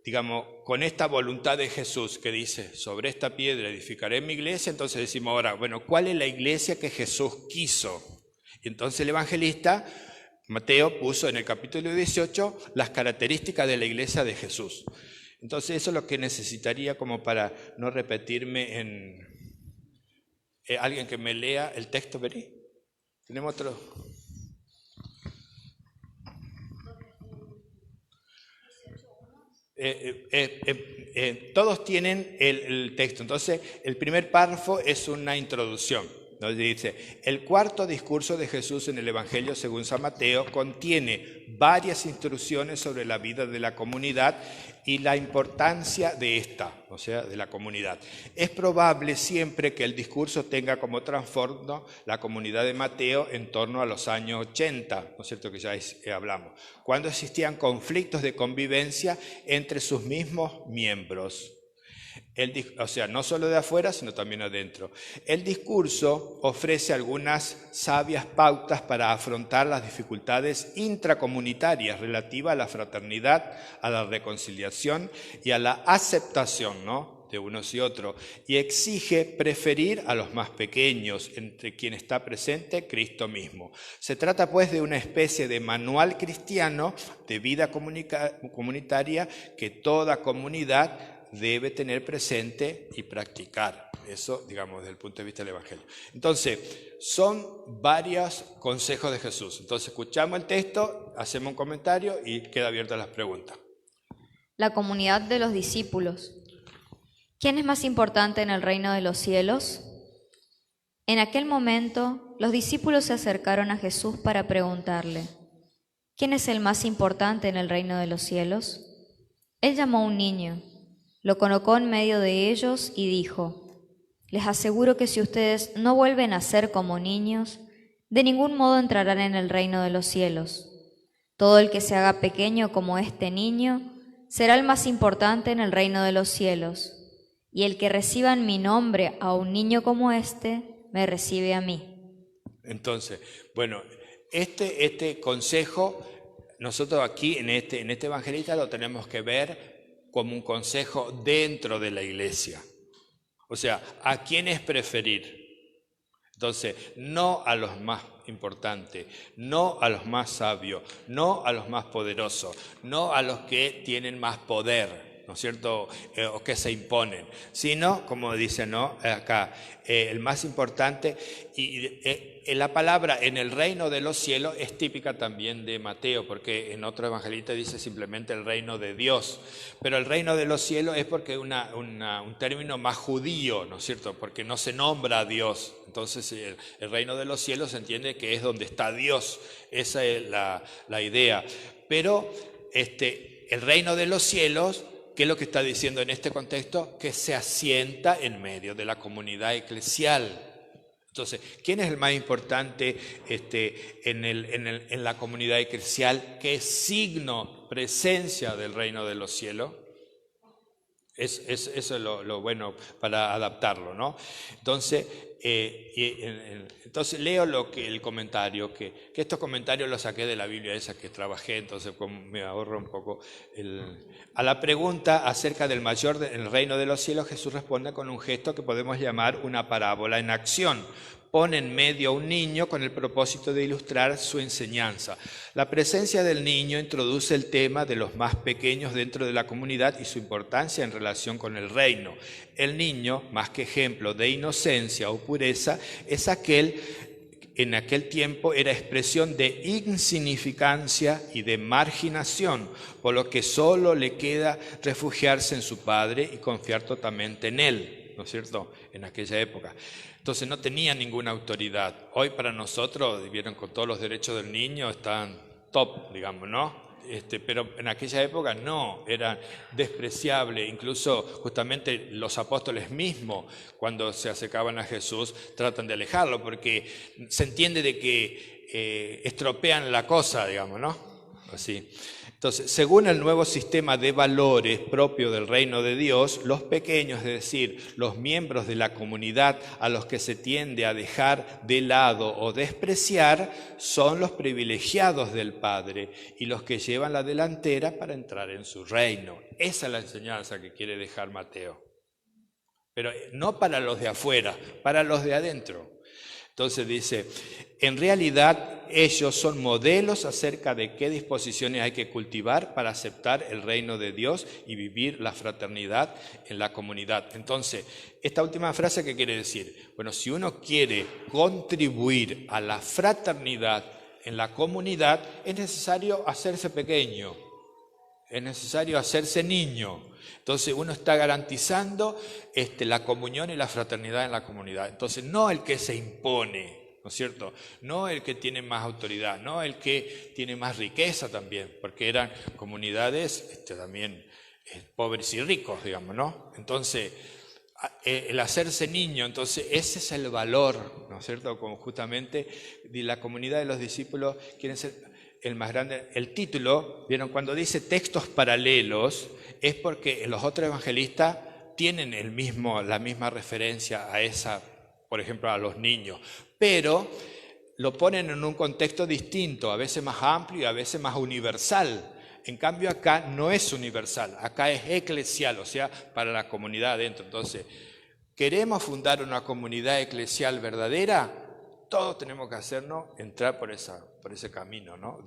digamos, con esta voluntad de Jesús que dice, sobre esta piedra edificaré mi iglesia, entonces decimos ahora, bueno, ¿cuál es la iglesia que Jesús quiso? Y entonces el evangelista Mateo puso en el capítulo 18 las características de la iglesia de Jesús. Entonces eso es lo que necesitaría como para no repetirme en... ¿Alguien que me lea el texto, Beri? ¿Tenemos otro? Todos tienen el texto. Entonces el primer párrafo es una introducción. Nos dice, el cuarto discurso de Jesús en el Evangelio según San Mateo contiene varias instrucciones sobre la vida de la comunidad y la importancia de esta, o sea, de la comunidad. Es probable siempre que el discurso tenga como trasfondo la comunidad de Mateo en torno a los años 80, ¿no es cierto?, que ya hablamos, cuando existían conflictos de convivencia entre sus mismos miembros. O sea, no solo de afuera, sino también adentro. El discurso ofrece algunas sabias pautas para afrontar las dificultades intracomunitarias relativas a la fraternidad, a la reconciliación y a la aceptación, ¿no?, de unos y otros, y exige preferir a los más pequeños, entre quien está presente Cristo mismo. Se trata pues de una especie de manual cristiano de vida comunitaria que toda comunidad debe tener presente y practicar. Eso, digamos, desde el punto de vista del Evangelio. Entonces, son varios consejos de Jesús. Entonces, escuchamos el texto, hacemos un comentario y queda abierta las preguntas. La comunidad de los discípulos. ¿Quién es más importante en el reino de los cielos? En aquel momento, los discípulos se acercaron a Jesús para preguntarle, ¿quién es el más importante en el reino de los cielos? Él llamó a un niño, lo colocó en medio de ellos y dijo, les aseguro que si ustedes no vuelven a ser como niños, de ningún modo entrarán en el reino de los cielos. Todo el que se haga pequeño como este niño será el más importante en el reino de los cielos. Y el que reciba en mi nombre a un niño como este, me recibe a mí. Entonces, bueno, este consejo, nosotros aquí en este evangelista lo tenemos que ver como un consejo dentro de la iglesia. O sea, ¿a quién es preferir? Entonces, no a los más importantes, no a los más sabios, no a los más poderosos, no a los que tienen más poder, ¿no es cierto?, o que se imponen, sino, como dice, ¿no?, acá, el más importante, la palabra en el reino de los cielos es típica también de Mateo, porque en otro evangelista dice simplemente el reino de Dios, pero el reino de los cielos es porque es un término más judío, ¿no es cierto?, porque no se nombra a Dios. Entonces el reino de los cielos se entiende que es donde está Dios, esa es la idea. Pero el reino de los cielos, ¿qué es lo que está diciendo en este contexto? Que se asienta en medio de la comunidad eclesial. Entonces, ¿quién es el más importante en la comunidad eclesial? ¿Qué signo, presencia del reino de los cielos? Eso es lo bueno para adaptarlo, ¿no? Entonces leo el comentario, que estos comentarios los saqué de la Biblia esa que trabajé, entonces me ahorro un poco. A la pregunta acerca del mayor del reino de los cielos, Jesús responde con un gesto que podemos llamar una parábola en acción. Pone en medio a un niño con el propósito de ilustrar su enseñanza. La presencia del niño introduce el tema de los más pequeños dentro de la comunidad y su importancia en relación con el reino. El niño, más que ejemplo de inocencia o pureza, es en aquel tiempo era expresión de insignificancia y de marginación, por lo que solo le queda refugiarse en su padre y confiar totalmente en él, ¿no es cierto?, en aquella época. Entonces no tenía ninguna autoridad. Hoy para nosotros, vieron, con todos los derechos del niño están top, digamos, ¿no? Pero en aquella época no, era despreciable. Incluso justamente los apóstoles mismos, cuando se acercaban a Jesús, tratan de alejarlo, porque se entiende de que estropean la cosa, digamos, ¿no? Así. Entonces, según el nuevo sistema de valores propio del reino de Dios, los pequeños, es decir, los miembros de la comunidad a los que se tiende a dejar de lado o despreciar, son los privilegiados del Padre y los que llevan la delantera para entrar en su reino. Esa es la enseñanza que quiere dejar Mateo. Pero no para los de afuera, para los de adentro. Entonces dice, en realidad ellos son modelos acerca de qué disposiciones hay que cultivar para aceptar el reino de Dios y vivir la fraternidad en la comunidad. Entonces, esta última frase, ¿qué quiere decir? Bueno, si uno quiere contribuir a la fraternidad en la comunidad, es necesario hacerse pequeño, es necesario hacerse niño. Entonces uno está garantizando la comunión y la fraternidad en la comunidad. Entonces no el que se impone, ¿no es cierto? No el que tiene más autoridad, no el que tiene más riqueza también, porque eran comunidades también pobres y ricos, digamos, ¿no? Entonces el hacerse niño, entonces ese es el valor, ¿no es cierto? Como justamente la comunidad de los discípulos quieren ser el más grande. El título, ¿vieron? Cuando dice textos paralelos, es porque los otros evangelistas tienen la misma referencia a esa, por ejemplo, a los niños, pero lo ponen en un contexto distinto, a veces más amplio y a veces más universal. En cambio acá no es universal, acá es eclesial, o sea, para la comunidad adentro. Entonces, ¿queremos fundar una comunidad eclesial verdadera? Todos tenemos que hacernos entrar por ese camino, ¿no?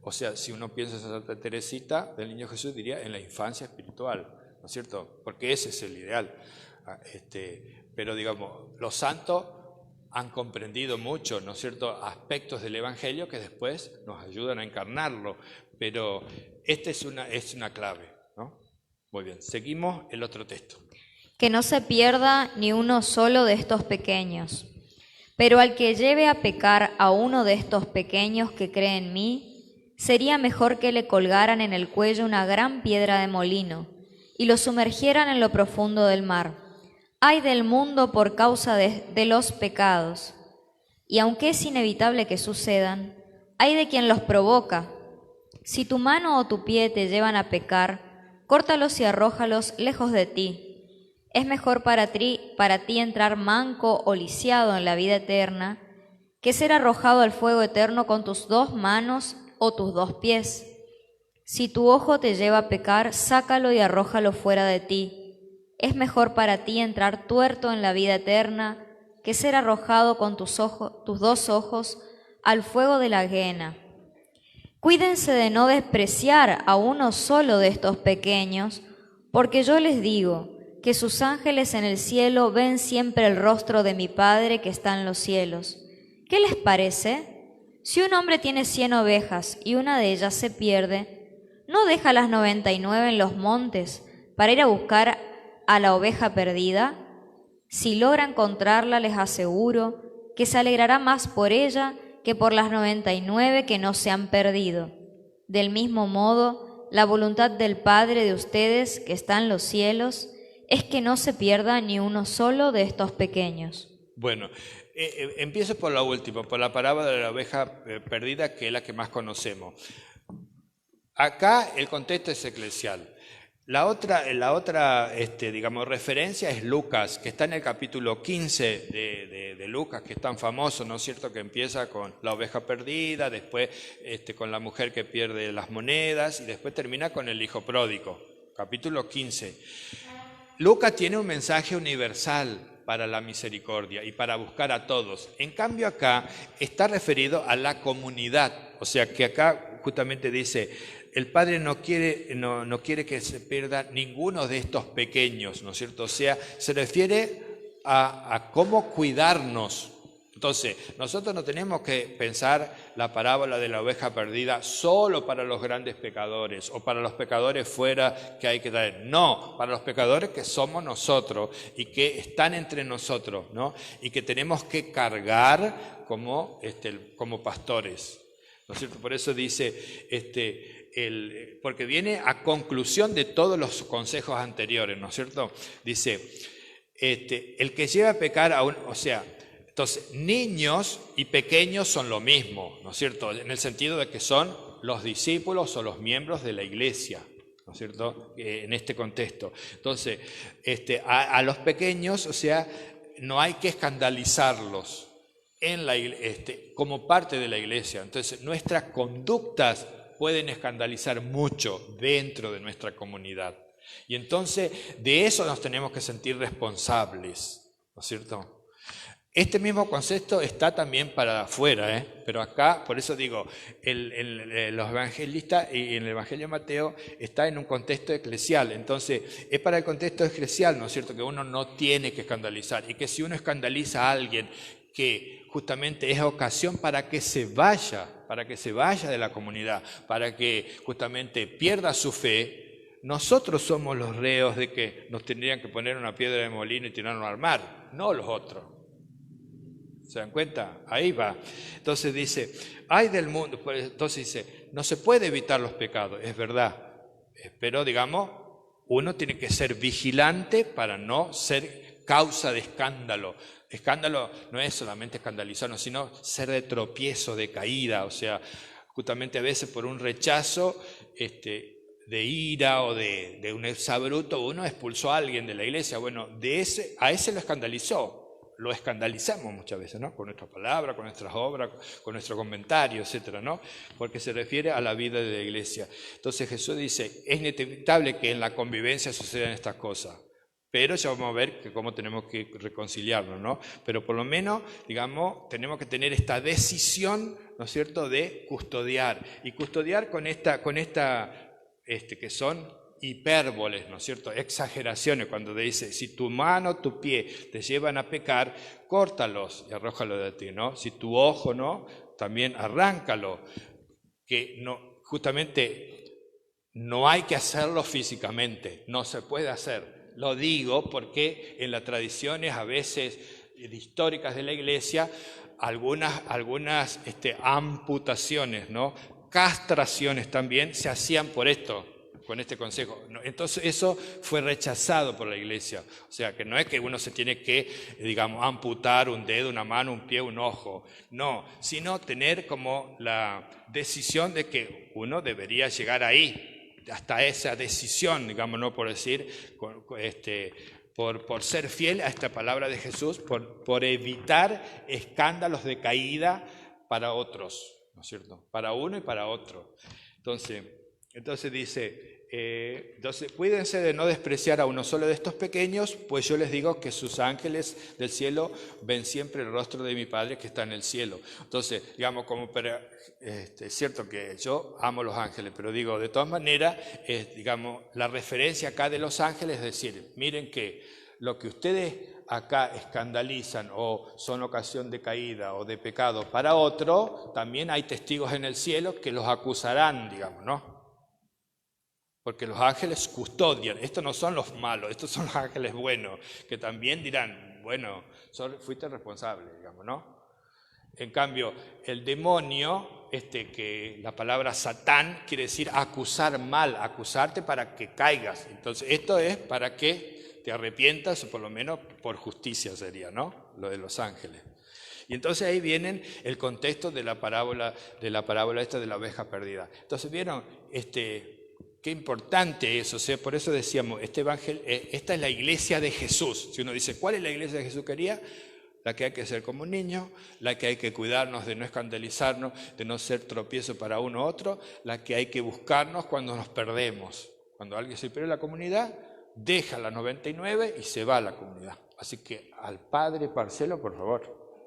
O sea, si uno piensa en Santa Teresita del Niño Jesús, diría en la infancia espiritual, ¿no es cierto? Porque ese es el ideal. Pero digamos, los santos han comprendido mucho, ¿no es cierto?, aspectos del Evangelio que después nos ayudan a encarnarlo. Pero esta es una clave, ¿no? Muy bien, seguimos el otro texto. Que no se pierda ni uno solo de estos pequeños. Pero al que lleve a pecar a uno de estos pequeños que cree en mí, sería mejor que le colgaran en el cuello una gran piedra de molino y lo sumergieran en lo profundo del mar. Ay del mundo por causa de los pecados. Y aunque es inevitable que sucedan, ay de quien los provoca. Si tu mano o tu pie te llevan a pecar, córtalos y arrójalos lejos de ti. Es mejor para ti entrar manco o lisiado en la vida eterna que ser arrojado al fuego eterno con tus 2 manos o tus 2 pies. Si tu ojo te lleva a pecar, sácalo y arrójalo fuera de ti. Es mejor para ti entrar tuerto en la vida eterna que ser arrojado con tus 2 ojos al fuego de la gehenna. Cuídense de no despreciar a uno solo de estos pequeños, porque yo les digo que sus ángeles en el cielo ven siempre el rostro de mi Padre que está en los cielos. ¿Qué les parece? Si un hombre tiene 100 ovejas y una de ellas se pierde, ¿no deja las 99 en los montes para ir a buscar a la oveja perdida? Si logra encontrarla, les aseguro que se alegrará más por ella que por las 99 que no se han perdido. Del mismo modo, la voluntad del Padre de ustedes que está en los cielos es que no se pierda ni uno solo de estos pequeños. Bueno, empiezo por la última, por la parábola de la oveja perdida, que es la que más conocemos. Acá el contexto es eclesial. La otra digamos, referencia es Lucas, que está en el capítulo 15 de Lucas, que es tan famoso, ¿no es cierto?, que empieza con la oveja perdida, después con la mujer que pierde las monedas y después termina con el hijo pródigo, capítulo 15. Lucas tiene un mensaje universal para la misericordia y para buscar a todos. En cambio acá está referido a la comunidad, o sea que acá justamente dice, el Padre no quiere que se pierda ninguno de estos pequeños, ¿no es cierto? O sea, se refiere a cómo cuidarnos. Entonces, nosotros no tenemos que pensar la parábola de la oveja perdida solo para los grandes pecadores o para los pecadores fuera que hay que traer. No, para los pecadores que somos nosotros y que están entre nosotros, ¿no? Y que tenemos que cargar como pastores, ¿no es cierto? Por eso dice, porque viene a conclusión de todos los consejos anteriores, ¿no es cierto? Dice, el que lleva a pecar a un, o sea, entonces, niños y pequeños son lo mismo, ¿no es cierto? En el sentido de que son los discípulos o los miembros de la iglesia, ¿no es cierto? En este contexto. Entonces, a los pequeños, o sea, no hay que escandalizarlos como parte de la iglesia. Entonces, nuestras conductas pueden escandalizar mucho dentro de nuestra comunidad. Y entonces, de eso nos tenemos que sentir responsables, ¿no es cierto? Este mismo concepto está también para afuera, pero acá, por eso digo, los evangelistas y en el Evangelio de Mateo está en un contexto eclesial. Entonces, es para el contexto eclesial, ¿no es cierto?, que uno no tiene que escandalizar y que si uno escandaliza a alguien, que justamente es ocasión para que se vaya de la comunidad, para que justamente pierda su fe, nosotros somos los reos de que nos tendrían que poner una piedra de molino y tirarnos al mar, no los otros. ¿Se dan cuenta? Ahí va. Entonces dice, ay del mundo, entonces dice, no se puede evitar los pecados, es verdad, pero digamos, uno tiene que ser vigilante para no ser causa de escándalo. Escándalo no es solamente escandalizarnos, sino ser de tropiezo, de caída, o sea, justamente a veces por un rechazo de ira o de un exabrupto, uno expulsó a alguien de la iglesia, bueno, a ese lo escandalizó. Lo escandalizamos muchas veces, ¿no? Con nuestras palabras, con nuestras obras, con nuestro comentario, etcétera, ¿no? Porque se refiere a la vida de la iglesia. Entonces Jesús dice, es inevitable que en la convivencia sucedan estas cosas, pero ya vamos a ver que cómo tenemos que reconciliarnos, ¿no? Pero por lo menos, digamos, tenemos que tener esta decisión, ¿no es cierto?, de custodiar. Y custodiar con esta que son hipérboles, ¿no es cierto?, exageraciones, cuando dice, si tu mano o tu pie te llevan a pecar, córtalos y arrójalos de ti, ¿no? Si tu ojo, ¿no?, también arráncalo, que no, justamente no hay que hacerlo físicamente, no se puede hacer. Lo digo porque en las tradiciones a veces históricas de la iglesia, algunas amputaciones, ¿no?, castraciones también se hacían por esto, con este consejo. Entonces eso fue rechazado por la iglesia. O sea, que no es que uno se tiene que, digamos, amputar un dedo, una mano, un pie, un ojo. No, sino tener como la decisión de que uno debería llegar ahí, hasta esa decisión, digamos, no por decir, por ser fiel a esta palabra de Jesús, por evitar escándalos de caída para otros, ¿no es cierto? Para uno y para otro. Entonces dice, Entonces, cuídense de no despreciar a uno solo de estos pequeños, pues yo les digo que sus ángeles del cielo ven siempre el rostro de mi Padre que está en el cielo. Entonces, digamos, es cierto que yo amo los ángeles, pero digo, de todas maneras, digamos, la referencia acá de los ángeles es decir, miren que lo que ustedes acá escandalizan o son ocasión de caída o de pecado para otro, también hay testigos en el cielo que los acusarán, digamos, ¿no? Porque los ángeles custodian, estos no son los malos, estos son los ángeles buenos, que también dirán, bueno, fuiste responsable, digamos, ¿no? En cambio, el demonio, que la palabra Satán quiere decir acusar mal, acusarte para que caigas. Entonces, esto es para que te arrepientas, o por lo menos por justicia sería, ¿no? Lo de los ángeles. Y entonces ahí viene el contexto de la parábola esta de la oveja perdida. Entonces, ¿vieron? Qué importante eso, o sea, por eso decíamos, este evangelio, esta es la iglesia de Jesús. Si uno dice, ¿cuál es la iglesia que Jesús quería? La que hay que ser como un niño, la que hay que cuidarnos de no escandalizarnos, de no ser tropiezo para uno u otro, la que hay que buscarnos cuando nos perdemos. Cuando alguien se pierde la comunidad, deja la 99 y se va a la comunidad. Así que al padre Marcelo, por favor,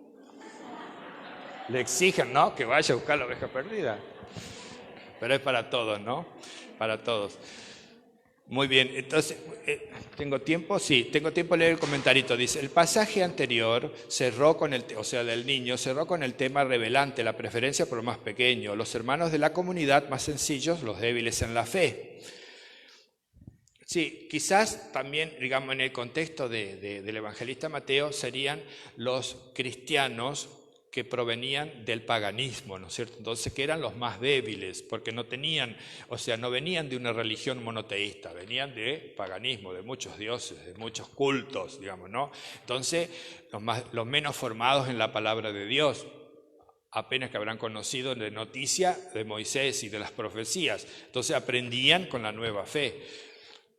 le exigen, ¿no?, que vaya a buscar la oveja perdida. Pero es para todos, ¿no? Para todos. Muy bien, entonces, ¿tengo tiempo? Sí, tengo tiempo de leer el comentarito. Dice, el pasaje anterior cerró con del niño, cerró con el tema revelante, la preferencia por lo más pequeño, los hermanos de la comunidad más sencillos, los débiles en la fe. Sí, quizás también, digamos, en el contexto del evangelista Mateo serían los cristianos que provenían del paganismo, ¿no es cierto? Entonces, que eran los más débiles, porque no venían de una religión monoteísta, venían de paganismo, de muchos dioses, de muchos cultos, digamos, ¿no? Entonces, los menos formados en la palabra de Dios, apenas que habrán conocido de noticia de Moisés y de las profecías, entonces aprendían con la nueva fe.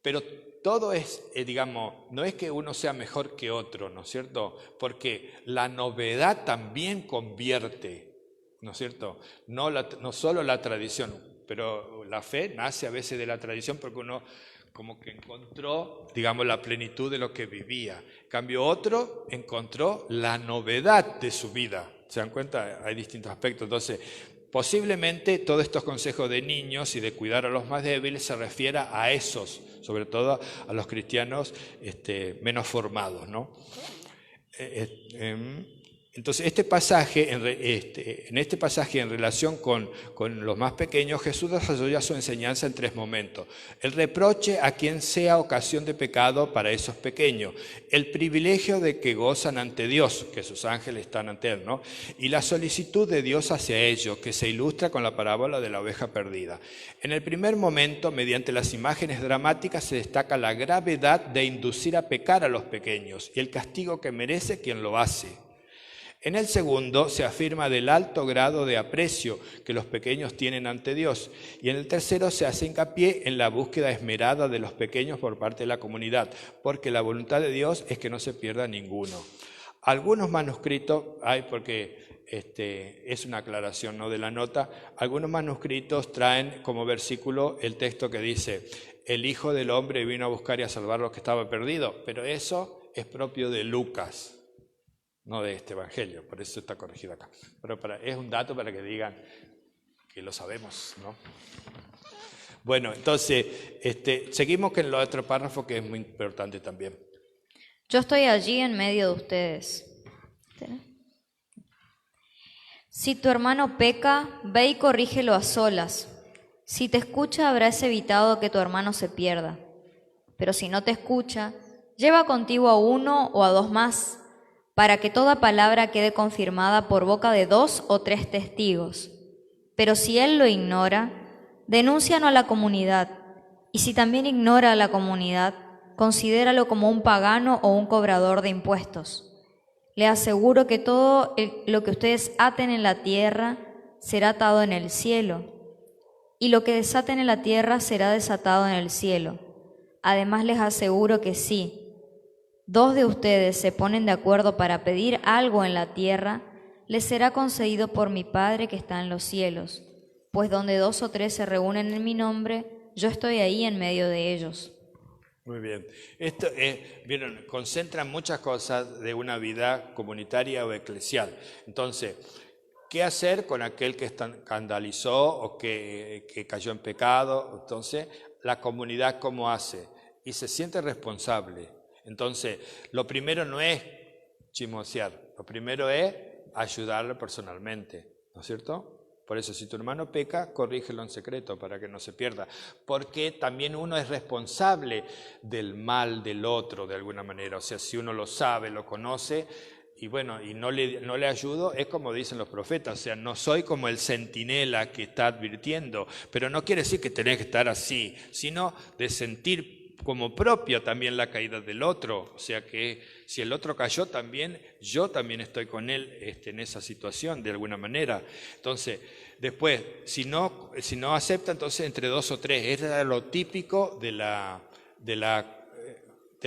Pero todo es, digamos, no es que uno sea mejor que otro, ¿no es cierto? Porque la novedad también convierte, ¿no es cierto? No solo la tradición, pero la fe nace a veces de la tradición porque uno como que encontró, digamos, la plenitud de lo que vivía. En cambio, otro encontró la novedad de su vida. ¿Se dan cuenta? Hay distintos aspectos. Entonces, posiblemente todos estos consejos de niños y de cuidar a los más débiles se refiera a esos, sobre todo a los cristianos menos formados, ¿no? Entonces, en este pasaje en relación con los más pequeños, Jesús desarrolla su enseñanza en 3 momentos. El reproche a quien sea ocasión de pecado para esos pequeños, el privilegio de que gozan ante Dios, que sus ángeles están ante Él, ¿no? Y la solicitud de Dios hacia ellos, que se ilustra con la parábola de la oveja perdida. En el primer momento, mediante las imágenes dramáticas, se destaca la gravedad de inducir a pecar a los pequeños y el castigo que merece quien lo hace. En el segundo se afirma del alto grado de aprecio que los pequeños tienen ante Dios, y en el tercero se hace hincapié en la búsqueda esmerada de los pequeños por parte de la comunidad, porque la voluntad de Dios es que no se pierda ninguno. Algunos manuscritos, porque es una aclaración, ¿no?, de la nota, algunos manuscritos traen como versículo el texto que dice, el Hijo del Hombre vino a buscar y a salvar lo que estaba perdido, pero eso es propio de Lucas, no de este evangelio, por eso está corregido acá. Pero es un dato para que digan que lo sabemos, ¿no? Bueno, entonces, seguimos con el otro párrafo que es muy importante también. Yo estoy allí en medio de ustedes. Si tu hermano peca, ve y corrígelo a solas. Si te escucha, habrás evitado que tu hermano se pierda. Pero si no te escucha, lleva contigo a 1 o a 2 más, para que toda palabra quede confirmada por boca de 2 o 3 testigos. Pero si él lo ignora, denúncialo a la comunidad, y si también ignora a la comunidad, considéralo como un pagano o un cobrador de impuestos. Le aseguro que todo lo que ustedes aten en la tierra será atado en el cielo, y lo que desaten en la tierra será desatado en el cielo. Además les aseguro que sí, 2 de ustedes se ponen de acuerdo para pedir algo en la tierra, les será concedido por mi Padre que está en los cielos. Pues donde 2 o 3 se reúnen en mi nombre, yo estoy ahí en medio de ellos. Muy bien. Esto vieron, concentra muchas cosas de una vida comunitaria o eclesial. Entonces, ¿qué hacer con aquel que escandalizó o que cayó en pecado? Entonces, la comunidad, ¿cómo hace? Y se siente responsable. Entonces, lo primero no es chismosear, lo primero es ayudarlo personalmente, ¿no es cierto? Por eso, si tu hermano peca, corrígelo en secreto para que no se pierda. Porque también uno es responsable del mal del otro de alguna manera. O sea, si uno lo sabe, lo conoce, y bueno, y no le ayudo, es como dicen los profetas. O sea, no soy como el centinela que está advirtiendo, pero no quiere decir que tenés que estar así, sino de sentir como propia también la caída del otro. O sea que si el otro cayó también, yo también estoy con él en esa situación de alguna manera. Entonces, después, si no acepta, entonces entre 2 o 3. Era lo típico del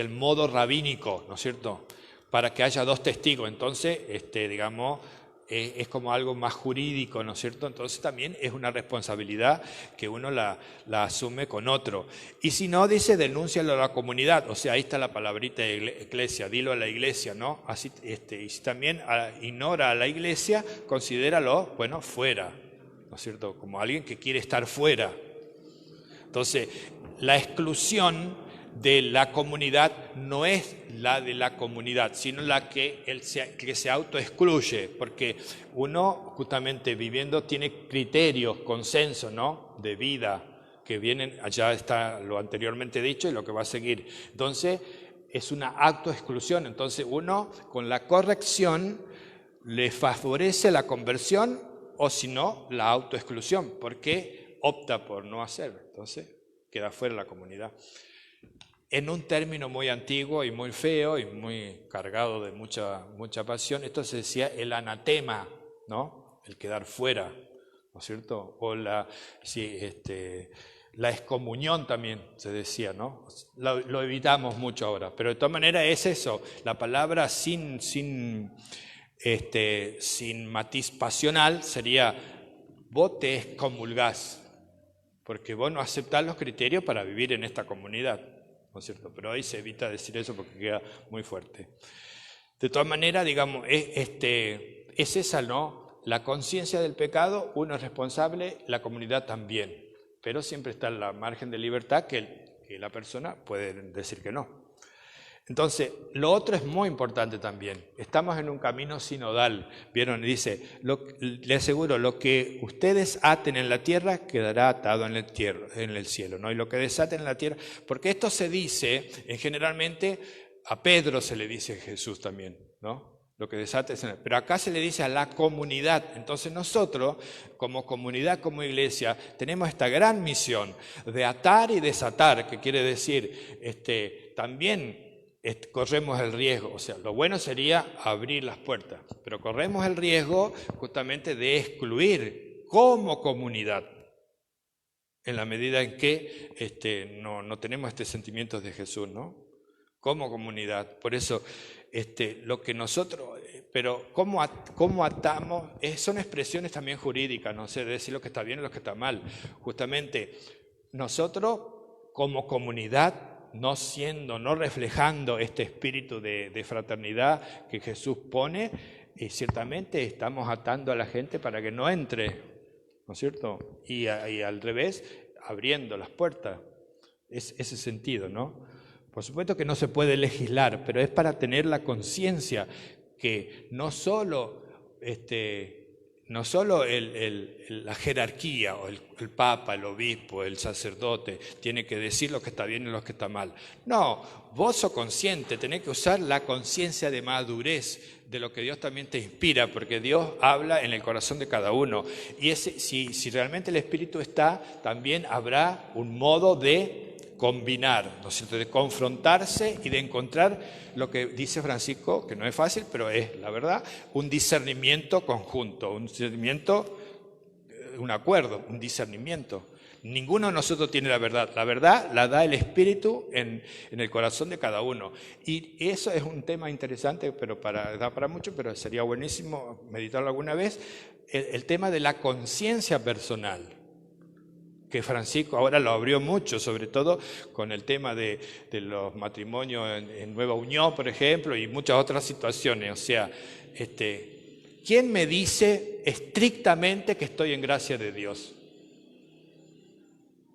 modo rabínico, ¿no es cierto? Para que haya 2 testigos. Entonces, digamos, es como algo más jurídico, ¿no es cierto? Entonces también es una responsabilidad que uno la asume con otro. Y si no, dice, denúncialo a la comunidad. O sea, ahí está la palabrita iglesia, dilo a la iglesia, ¿no? Así, y si también ignora a la iglesia, considéralo, bueno, fuera, ¿no es cierto? Como alguien que quiere estar fuera. Entonces, la exclusión de la comunidad no es la de la comunidad, sino la que se autoexcluye, porque uno justamente viviendo tiene criterios, consenso, ¿no?, de vida, que vienen, allá está lo anteriormente dicho y lo que va a seguir. Entonces, es una autoexclusión. Entonces, uno con la corrección le favorece la conversión o si no, la autoexclusión, porque opta por no hacerlo. Entonces, queda fuera de la comunidad. En un término muy antiguo y muy feo y muy cargado de mucha pasión, esto se decía el anatema, ¿no? El quedar fuera, ¿no es cierto? O la excomunión también se decía, ¿no? Lo evitamos mucho ahora, pero de todas maneras es eso, la palabra sin matiz pasional sería: vos te excomulgás, porque vos no aceptás los criterios para vivir en esta comunidad, ¿no es cierto? Pero ahí se evita decir eso porque queda muy fuerte. De todas maneras, digamos, es esa, ¿no? La conciencia del pecado, uno es responsable, la comunidad también, pero siempre está la margen de libertad que la persona puede decir que no. Entonces, lo otro es muy importante también. Estamos en un camino sinodal, ¿vieron? Dice, le aseguro, lo que ustedes aten en la tierra quedará atado en el cielo, ¿no? Y lo que desaten en la tierra, porque esto se dice, generalmente a Pedro se le dice Jesús también, ¿no? Lo que desate es pero acá se le dice a la comunidad. Entonces nosotros, como comunidad, como iglesia, tenemos esta gran misión de atar y desatar, que quiere decir, también corremos el riesgo, o sea, lo bueno sería abrir las puertas, pero corremos el riesgo justamente de excluir como comunidad, en la medida en que no tenemos este sentimiento de Jesús, ¿no? Como comunidad. Por eso, lo que nosotros, pero ¿cómo atamos? Son expresiones también jurídicas, no sé, de decir lo que está bien y lo que está mal. Justamente, nosotros como comunidad, no reflejando este espíritu de fraternidad que Jesús pone, ciertamente estamos atando a la gente para que no entre, ¿no es cierto? Y al revés, abriendo las puertas. Es ese sentido, ¿no? Por supuesto que no se puede legislar, pero es para tener la conciencia que no solo la jerarquía o el papa, el obispo, el sacerdote tiene que decir lo que está bien y lo que está mal. No, vos sos consciente, tenés que usar la conciencia de madurez de lo que Dios también te inspira, porque Dios habla en el corazón de cada uno. Y si realmente el Espíritu está, también habrá un modo de combinar, ¿no es cierto?, de confrontarse y de encontrar lo que dice Francisco, que no es fácil, pero es la verdad, un discernimiento conjunto, un acuerdo, un discernimiento. Ninguno de nosotros tiene la verdad la da el Espíritu en el corazón de cada uno. Y eso es un tema interesante, pero da para mucho, pero sería buenísimo meditarlo alguna vez, el tema de la conciencia personal. que Francisco ahora lo abrió mucho, sobre todo con el tema de los matrimonios en nueva unión, por ejemplo, y muchas otras situaciones. O sea, ¿quién me dice estrictamente que estoy en gracia de Dios?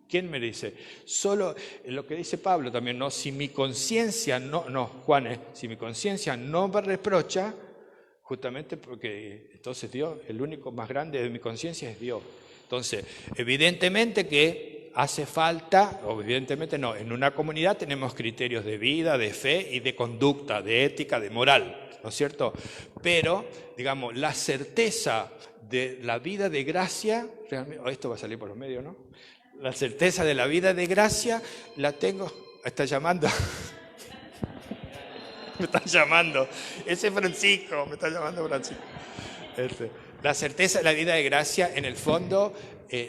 ¿Quién me dice? Solo lo que dice Pablo también, ¿no? Si mi conciencia si mi conciencia no me reprocha, justamente porque entonces Dios, el único más grande de mi conciencia es Dios. Entonces, evidentemente que hace falta, o evidentemente no, en una comunidad tenemos criterios de vida, de fe y de conducta, de ética, de moral, ¿no es cierto? Pero, digamos, la certeza de la vida de gracia, realmente, esto va a salir por los medios, ¿no? La certeza de la vida de gracia la tengo, está llamando, me está llamando, ese Francisco, me está llamando Francisco. La certeza de la vida de gracia, en el fondo,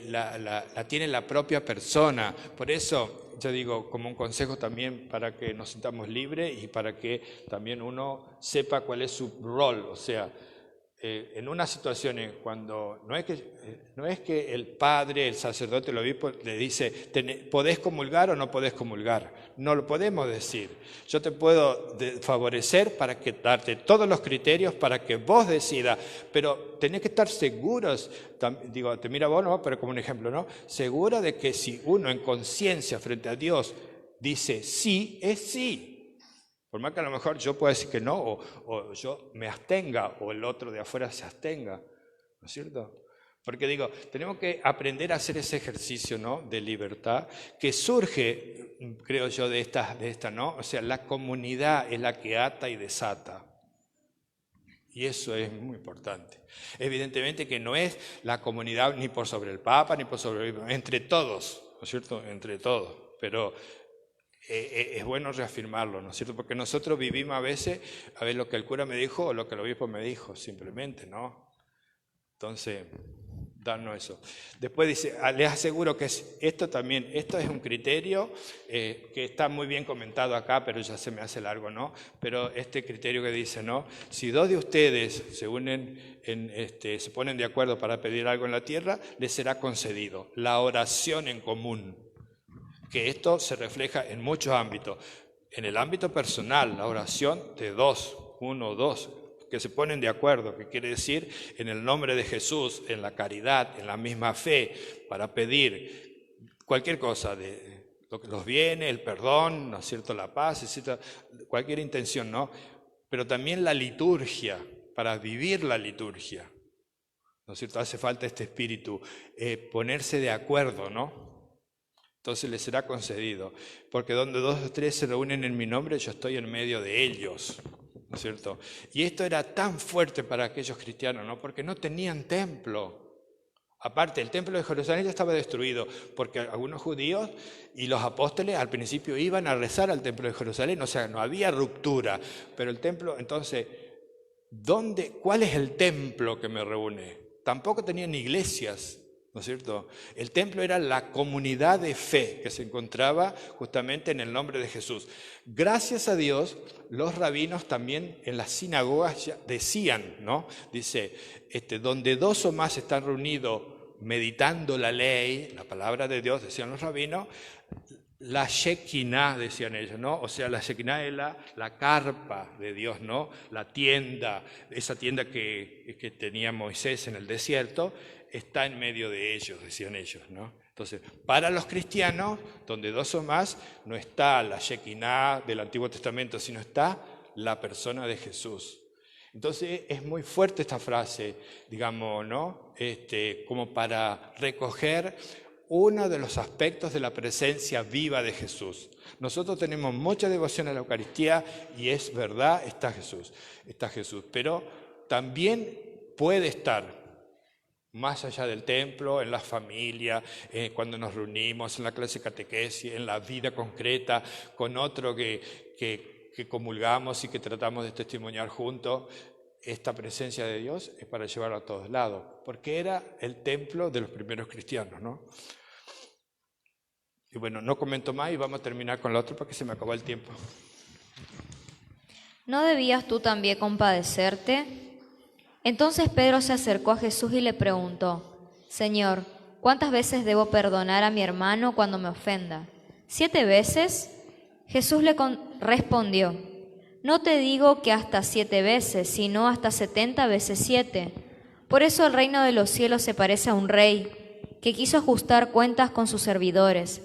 la tiene la propia persona. Por eso, yo digo, como un consejo también para que nos sintamos libres y para que también uno sepa cuál es su rol. O sea, en unas situaciones cuando no es que el padre, el sacerdote, el obispo le dice, ¿podés comulgar o no podés comulgar? No lo podemos decir. Yo te puedo favorecer para que darte todos los criterios para que vos decidas, pero tenés que estar seguros, digo, te mira vos, ¿no? Pero como un ejemplo, ¿no? Seguro de que si uno en conciencia frente a Dios dice sí, es sí. Por más que a lo mejor yo pueda decir que no, o yo me abstenga, o el otro de afuera se abstenga, ¿no es cierto? Porque digo, tenemos que aprender a hacer ese ejercicio, ¿no?, de libertad, que surge, creo yo, de esta, ¿no? O sea, la comunidad es la que ata y desata. Y eso es muy importante. Evidentemente que no es la comunidad ni por sobre el Papa, ni por sobre el obispo, entre todos, ¿no es cierto? Entre todos, pero es bueno reafirmarlo, ¿no es cierto? Porque nosotros vivimos a veces lo que el cura me dijo o lo que el obispo me dijo, simplemente, ¿no? Entonces, darnos eso. Después dice, les aseguro que esto es un criterio que está muy bien comentado acá, pero ya se me hace largo, ¿no? Pero este criterio que dice, ¿no? Si dos de ustedes se unen, se ponen de acuerdo para pedir algo en la tierra, les será concedido. La oración en común. Que esto se refleja en muchos ámbitos. En el ámbito personal, la oración de uno o dos, que se ponen de acuerdo, que quiere decir en el nombre de Jesús, en la caridad, en la misma fe, para pedir cualquier cosa, de lo que los viene, el perdón, ¿no es cierto?, la paz, etc., cualquier intención, ¿no? Pero también la liturgia, para vivir la liturgia, ¿no es cierto? Hace falta este espíritu, ponerse de acuerdo, ¿no? Entonces les será concedido, porque donde dos o tres se reúnen en mi nombre, yo estoy en medio de ellos, ¿no es cierto? Y esto era tan fuerte para aquellos cristianos, ¿no? Porque no tenían templo. Aparte, el templo de Jerusalén ya estaba destruido, porque algunos judíos y los apóstoles al principio iban a rezar al templo de Jerusalén, o sea, no había ruptura, pero el templo, entonces, ¿cuál es el templo que me reúne? Tampoco tenían iglesias, ¿no es cierto? El templo era la comunidad de fe que se encontraba justamente en el nombre de Jesús. Gracias a Dios, los rabinos también en las sinagogas ya decían, ¿no? Dice, donde dos o más están reunidos meditando la ley, la palabra de Dios, decían los rabinos, la Shekinah, decían ellos, ¿no? O sea, la Shekinah es la carpa de Dios, ¿no? La tienda, esa tienda que tenía Moisés en el desierto, está en medio de ellos, decían ellos, ¿no? Entonces, para los cristianos, donde dos o más, no está la Shekinah del Antiguo Testamento, sino está la persona de Jesús. Entonces, es muy fuerte esta frase, digamos, ¿no? Como para recoger uno de los aspectos de la presencia viva de Jesús. Nosotros tenemos mucha devoción a la Eucaristía y es verdad, está Jesús, pero también puede estar más allá del templo, en la familia, cuando nos reunimos, en la clase de catequesis, en la vida concreta, con otro que comulgamos y que tratamos de testimoniar juntos. Esta presencia de Dios es para llevarlo a todos lados, porque era el templo de los primeros cristianos, ¿no? Y bueno, no comento más y vamos a terminar con la otra porque se me acabó el tiempo. ¿No debías tú también compadecerte? Entonces Pedro se acercó a Jesús y le preguntó, Señor, ¿cuántas veces debo perdonar a mi hermano cuando me ofenda? ¿7 veces? Jesús le respondió, no te digo que hasta 7 veces, sino hasta 70 veces 7. Por eso el reino de los cielos se parece a un rey que quiso ajustar cuentas con sus servidores.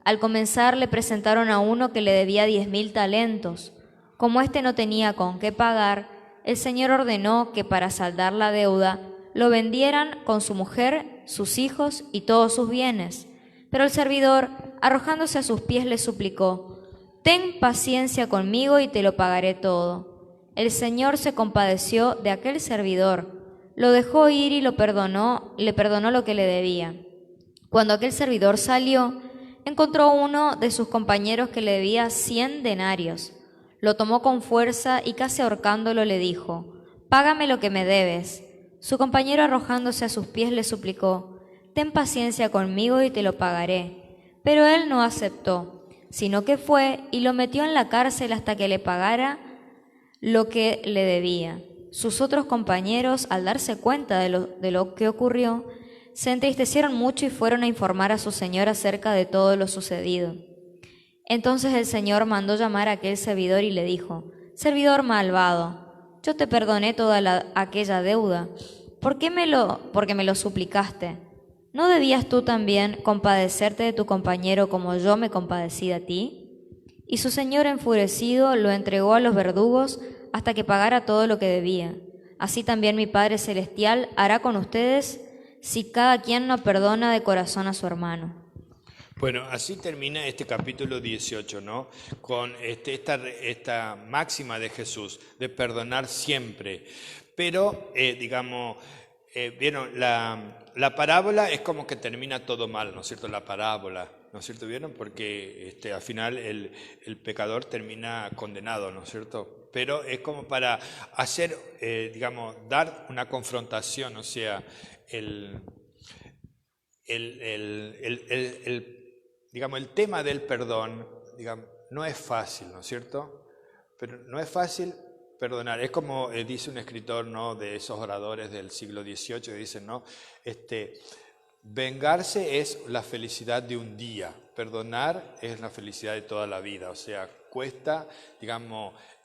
Al comenzar le presentaron a uno que le debía 10.000 talentos. Como éste no tenía con qué pagar, el Señor ordenó que para saldar la deuda lo vendieran con su mujer, sus hijos y todos sus bienes. Pero el servidor, arrojándose a sus pies, le suplicó, «Ten paciencia conmigo y te lo pagaré todo». El Señor se compadeció de aquel servidor, lo dejó ir y le perdonó lo que le debía. Cuando aquel servidor salió, encontró uno de sus compañeros que le debía 100 denarios. Lo tomó con fuerza y casi ahorcándolo le dijo, «Págame lo que me debes». Su compañero, arrojándose a sus pies, le suplicó, «Ten paciencia conmigo y te lo pagaré». Pero él no aceptó, sino que fue y lo metió en la cárcel hasta que le pagara lo que le debía. Sus otros compañeros, al darse cuenta de lo que ocurrió, se entristecieron mucho y fueron a informar a su señor acerca de todo lo sucedido. Entonces el Señor mandó llamar a aquel servidor y le dijo, «Servidor malvado, yo te perdoné toda aquella deuda. Porque me lo suplicaste. ¿No debías tú también compadecerte de tu compañero como yo me compadecí de ti?» Y su señor, enfurecido, lo entregó a los verdugos hasta que pagara todo lo que debía. Así también mi Padre Celestial hará con ustedes si cada quien no perdona de corazón a su hermano. Bueno, así termina este capítulo 18, ¿no? Con esta máxima de Jesús, de perdonar siempre. Pero, vieron, la parábola es como que termina todo mal, ¿no es cierto? La parábola, ¿no es cierto? ¿Vieron? Porque al final el pecador termina condenado, ¿no es cierto? Pero es como para hacer, dar una confrontación, o sea, el tema del perdón, no es fácil, ¿no es cierto? Pero no es fácil perdonar. Es como dice un escritor, ¿no?, de esos oradores del siglo XVIII, que dicen, ¿no? Vengarse es la felicidad de un día, perdonar es la felicidad de toda la vida. O sea, cuesta,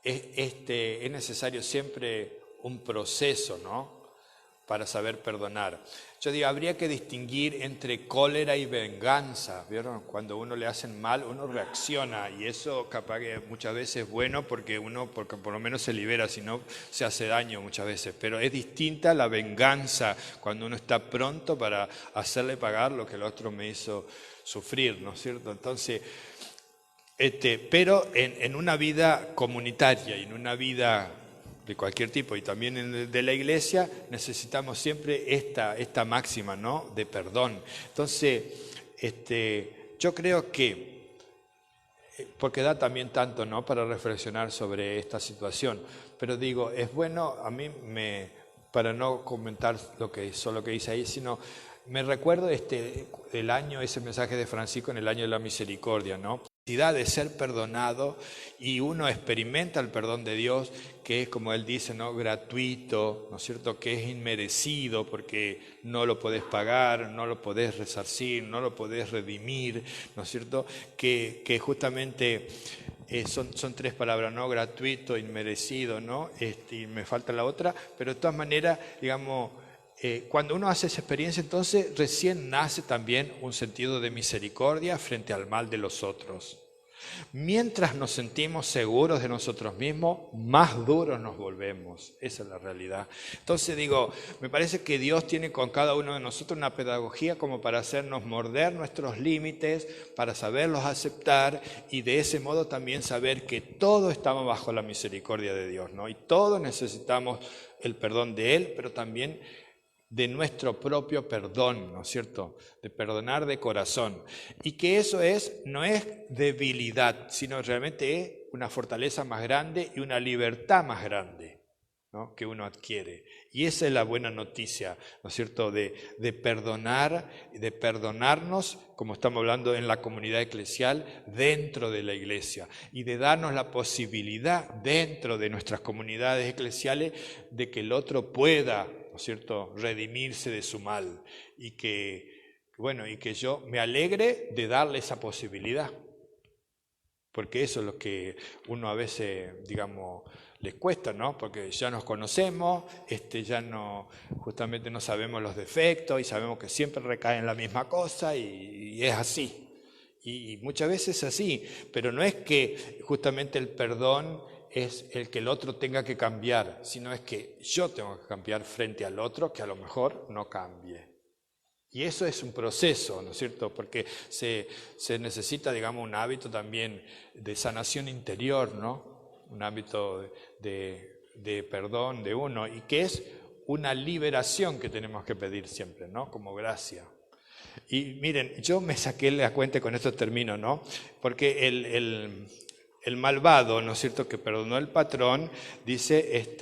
es necesario siempre un proceso, ¿no?, para saber perdonar. Yo digo, habría que distinguir entre cólera y venganza, ¿vieron? Cuando uno le hacen mal, uno reacciona, y eso capaz que muchas veces es bueno porque por lo menos se libera, si no se hace daño muchas veces. Pero es distinta la venganza cuando uno está pronto para hacerle pagar lo que el otro me hizo sufrir, ¿no es cierto? Entonces, pero en una vida comunitaria y en una vida de cualquier tipo y también de la iglesia, necesitamos siempre esta máxima, ¿no?, de perdón. Entonces, yo creo que, porque da también tanto, ¿no?, para reflexionar sobre esta situación, pero digo, es bueno, para no comentar lo que dice ahí, sino me recuerdo ese mensaje de Francisco en el año de la misericordia, ¿no? De ser perdonado, y uno experimenta el perdón de Dios, que es, como él dice, ¿no?, gratuito, ¿no es cierto?, que es inmerecido porque no lo podés pagar, no lo podés resarcir, no lo podés redimir, ¿no es cierto?, que justamente son 3 palabras, ¿no?, gratuito, inmerecido, ¿no?, y me falta la otra, pero de todas maneras, cuando uno hace esa experiencia, entonces recién nace también un sentido de misericordia frente al mal de los otros. Mientras nos sentimos seguros de nosotros mismos, más duros nos volvemos. Esa es la realidad. Entonces me parece que Dios tiene con cada uno de nosotros una pedagogía como para hacernos morder nuestros límites, para saberlos aceptar y de ese modo también saber que todos estamos bajo la misericordia de Dios, ¿no? Y todos necesitamos el perdón de Él, pero también de nuestro propio perdón, ¿no es cierto?, de perdonar de corazón, y que eso no es debilidad, sino realmente es una fortaleza más grande y una libertad más grande, ¿no?, que uno adquiere. Y esa es la buena noticia, ¿no es cierto?, de perdonar, de perdonarnos, como estamos hablando en la comunidad eclesial, dentro de la iglesia, y de darnos la posibilidad dentro de nuestras comunidades eclesiales de que el otro pueda, ¿no es cierto?, redimirse de su mal, y que Bueno, y que yo me alegre de darle esa posibilidad. Porque eso es lo que uno a veces, digamos, les cuesta, ¿no? Porque ya nos conocemos, ya no, justamente no sabemos los defectos y sabemos que siempre recae en la misma cosa y es así. Y muchas veces es así, pero no es que justamente el perdón es el que el otro tenga que cambiar, sino es que yo tengo que cambiar frente al otro que a lo mejor no cambie. Y eso es un proceso, ¿no es cierto? Porque se necesita, digamos, un hábito también de sanación interior, ¿no? Un hábito de perdón de uno, y que es una liberación que tenemos que pedir siempre, ¿no? Como gracia. Y miren, yo me saqué la cuenta, con esto termino, ¿no? Porque el malvado, ¿no es cierto?, que perdonó el patrón, dice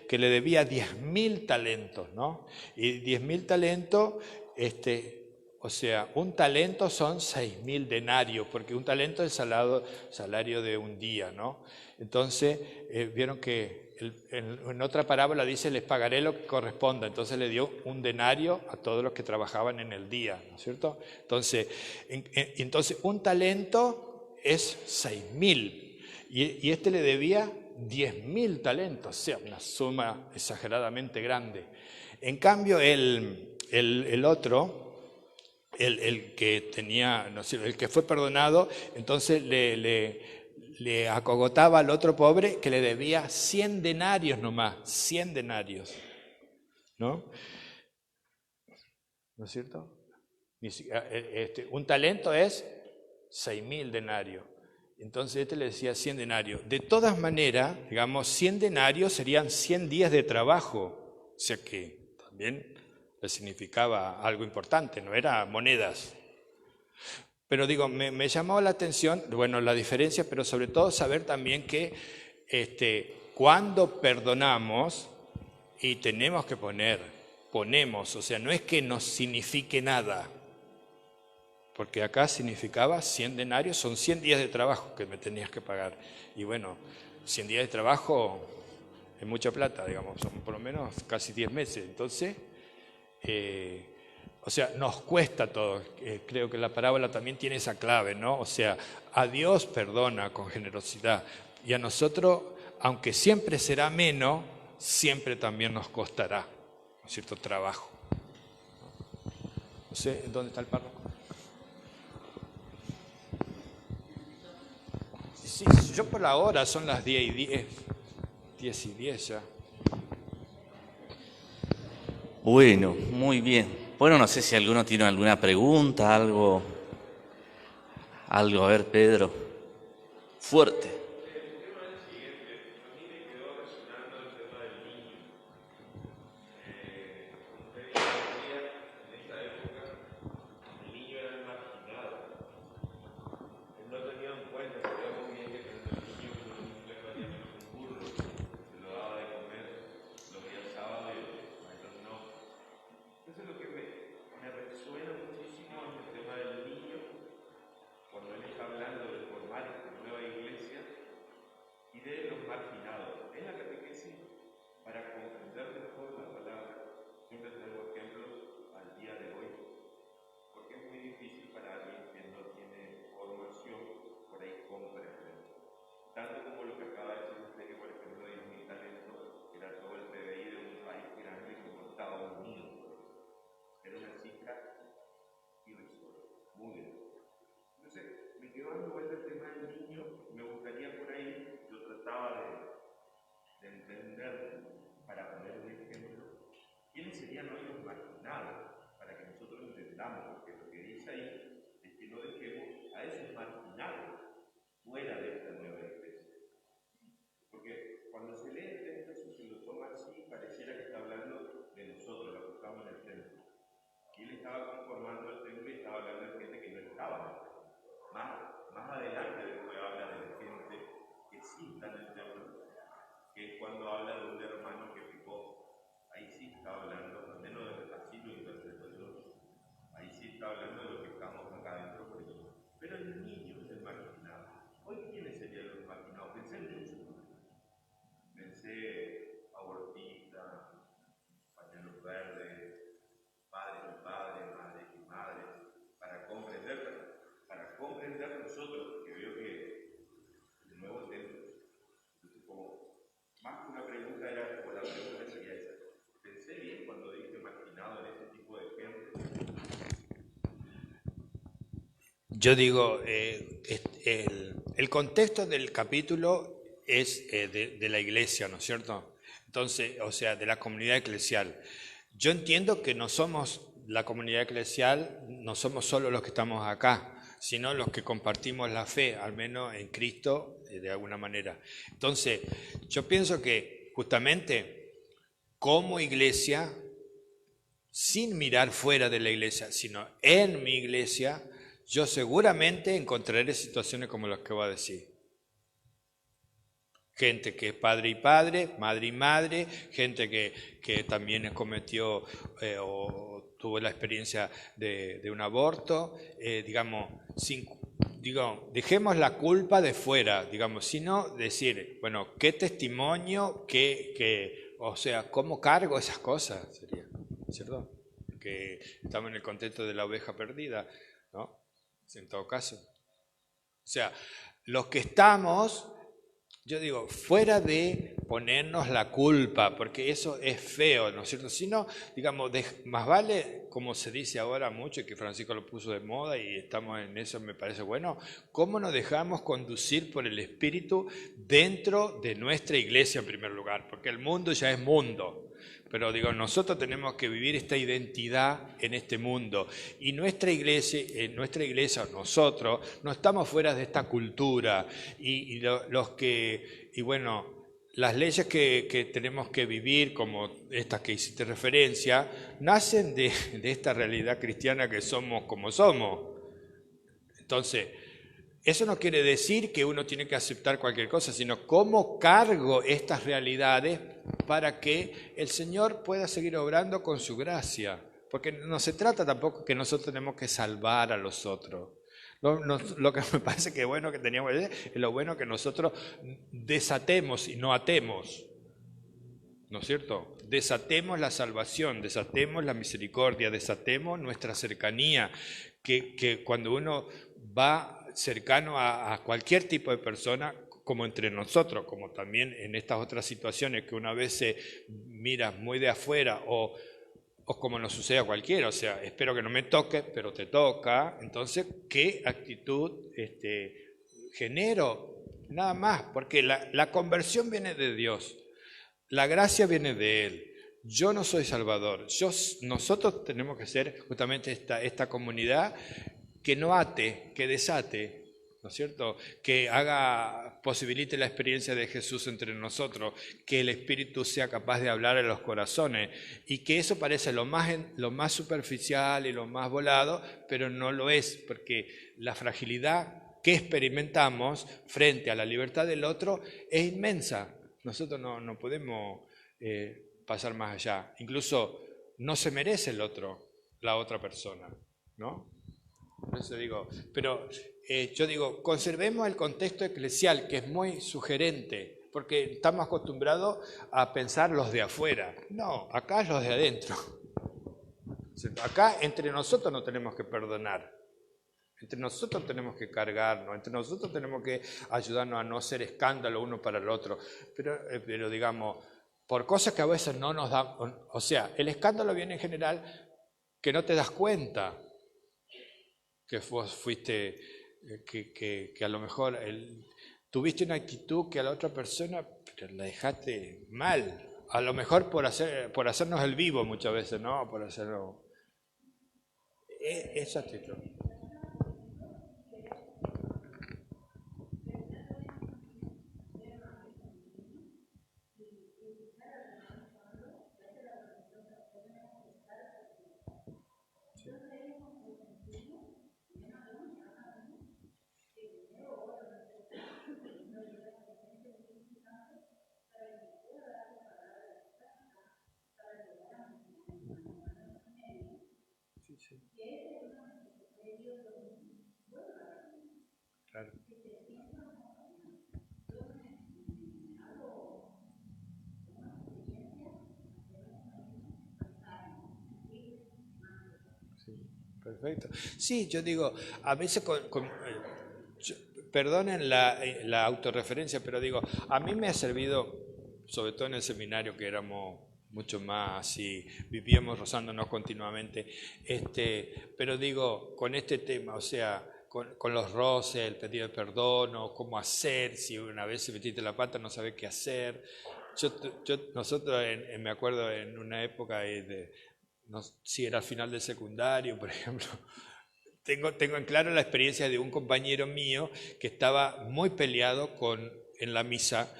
que le debía 10.000 talentos, ¿no? Y 10.000 talentos, o sea, un talento son 6.000 denarios, porque un talento es el salario de un día, ¿no? Entonces, vieron que en otra parábola dice, les pagaré lo que corresponda. Entonces le dio un denario a todos los que trabajaban en el día, ¿no es cierto? Entonces un talento es 6.000 y le debía 10.000 talentos, o sea, una suma exageradamente grande. En cambio, el otro, el que tenía, no sé, el que fue perdonado, entonces le acogotaba al otro pobre que le debía 100 denarios nomás, 100 denarios, ¿no? ¿No es cierto? Un talento es 6.000 denarios. Entonces le decía 100 denarios. De todas maneras, digamos, 100 denarios serían 100 días de trabajo. O sea que también le significaba algo importante, no eran monedas. Pero digo, me llamó la atención, bueno, la diferencia, pero sobre todo saber también que cuando perdonamos, y tenemos que ponemos, o sea, no es que nos signifique nada, porque acá significaba 100 denarios, son 100 días de trabajo que me tenías que pagar. Y bueno, 100 días de trabajo es mucha plata, digamos, son por lo menos casi 10 meses. Entonces, o sea, nos cuesta todo. Creo que la parábola también tiene esa clave, ¿no? O sea, a Dios perdona con generosidad y a nosotros, aunque siempre será menos, siempre también nos costará, ¿no es cierto?, trabajo. No sé, ¿dónde está el párroco? Sí, yo por la hora son las 10:10, 10:10 ya. Bueno, muy bien. Bueno, no sé si alguno tiene alguna pregunta, algo, a ver, Pedro. Fuerte. Abortistas, pañuelos verdes, padres y padres, madres y madres, Yo digo, el contexto del capítulo es de la iglesia, ¿no es cierto? Entonces, o sea, de la comunidad eclesial. Yo entiendo que no somos la comunidad eclesial, no somos solo los que estamos acá, sino los que compartimos la fe, al menos en Cristo, de alguna manera. Entonces, yo pienso que justamente como iglesia, sin mirar fuera de la iglesia, sino en mi iglesia, yo seguramente encontraré situaciones como las que voy a decir. Gente que es padre y padre, madre y madre, gente que también cometió o tuvo la experiencia de un aborto, dejemos la culpa de fuera, sino decir, bueno, qué testimonio, o sea, cómo cargo esas cosas, sería, ¿cierto? Que estamos en el contexto de la oveja perdida, ¿no? En todo caso. O sea, los que estamos, yo digo, fuera de ponernos la culpa, porque eso es feo, ¿no es cierto? Sino, más vale, como se dice ahora mucho, y que Francisco lo puso de moda y estamos en eso, me parece bueno, cómo nos dejamos conducir por el Espíritu dentro de nuestra iglesia en primer lugar, porque el mundo ya es mundo. Pero nosotros tenemos que vivir esta identidad en este mundo. Y nuestra iglesia, nosotros, no estamos fuera de esta cultura. Las leyes que tenemos que vivir, como estas que hiciste referencia, nacen de esta realidad cristiana que somos como somos. Entonces, eso no quiere decir que uno tiene que aceptar cualquier cosa, sino cómo cargo estas realidades para que el Señor pueda seguir obrando con su gracia. Porque no se trata tampoco que nosotros tenemos que salvar a los otros. Lo que me parece que es bueno que teníamos que decir es lo bueno que nosotros desatemos y no atemos. ¿No es cierto? Desatemos la salvación, desatemos la misericordia, desatemos nuestra cercanía, que cuando uno va cercano a cualquier tipo de persona, como entre nosotros, como también en estas otras situaciones que una vez se mira muy de afuera o como nos sucede a cualquiera, o sea, espero que no me toque, pero te toca, entonces, ¿qué actitud genero? Nada más, porque la conversión viene de Dios, la gracia viene de Él. Yo no soy salvador, nosotros tenemos que ser justamente esta comunidad que no ate, que desate, ¿no es cierto? Que posibilite la experiencia de Jesús entre nosotros, que el Espíritu sea capaz de hablar en los corazones y que eso parece lo más superficial y lo más volado, pero no lo es, porque la fragilidad que experimentamos frente a la libertad del otro es inmensa. Nosotros no podemos pasar más allá. Incluso no se merece la otra persona, ¿no? Por eso digo, pero yo digo, conservemos el contexto eclesial, que es muy sugerente, porque estamos acostumbrados a pensar los de afuera. No, acá es los de adentro. Acá entre nosotros no tenemos que perdonar, entre nosotros tenemos que cargarnos, entre nosotros tenemos que ayudarnos a no hacer escándalo uno para el otro, pero digamos, por cosas que a veces no nos dan, o sea, el escándalo viene en general que no te das cuenta que vos fuiste, que a lo mejor tuviste una actitud que a la otra persona pero la dejaste mal, a lo mejor por hacernos el vivo muchas veces, ¿no? Por hacerlo. Esa actitud. Claro. Sí, perfecto. Sí, yo digo, a veces perdonen la autorreferencia, pero digo, a mí me ha servido, sobre todo en el seminario que éramos mucho más y vivíamos rozándonos continuamente, pero digo, con este tema, o sea, con los roces, el pedido de perdón, o cómo hacer, si una vez se metiste la pata no sabes qué hacer. Nosotros, me acuerdo en una época, si era al final del secundario, por ejemplo, tengo en claro la experiencia de un compañero mío que estaba muy peleado en la misa,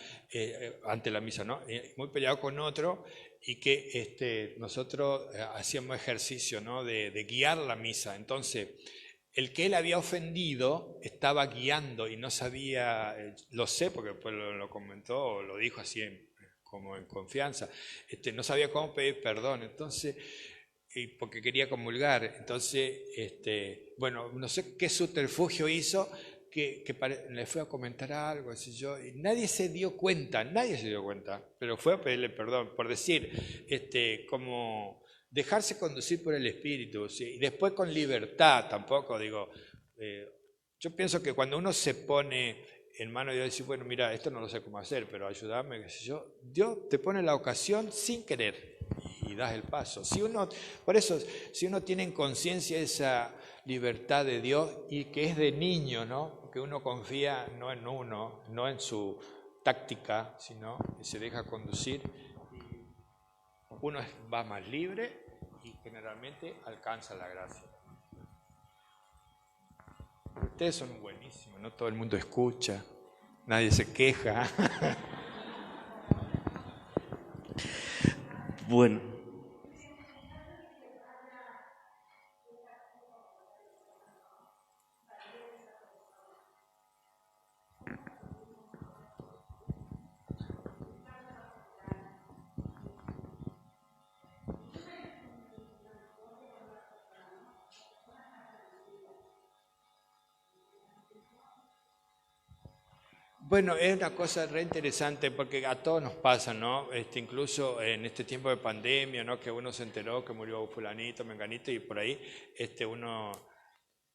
ante la misa, ¿no? Muy peleado con otro, y que nosotros hacíamos ejercicio, ¿no? de guiar la misa. Entonces, el que él había ofendido estaba guiando y no sabía, lo sé porque después lo comentó o lo dijo así como en confianza, no sabía cómo pedir perdón, entonces, porque quería comulgar. Entonces, bueno, no sé qué subterfugio hizo, que le fue a comentar algo, así yo, y nadie se dio cuenta, pero fue a pedirle perdón, por decir, como dejarse conducir por el Espíritu, ¿sí? Y después con libertad, tampoco digo, yo pienso que cuando uno se pone en manos de Dios y dice, bueno, mira, esto no lo sé cómo hacer, pero ayúdame, qué sé yo, Dios te pone la ocasión sin querer y das el paso. Por eso, si uno tiene en conciencia esa libertad de Dios y que es de niño, ¿no? Que uno confía no en uno, no en su táctica, sino que se deja conducir, y uno va más libre y generalmente alcanza la gracia. Ustedes son buenísimos, no todo el mundo escucha, nadie se queja. Bueno. Bueno, es una cosa re interesante porque a todos nos pasa, ¿no? Incluso en este tiempo de pandemia, ¿no? Que uno se enteró que murió fulanito, menganito, y por ahí uno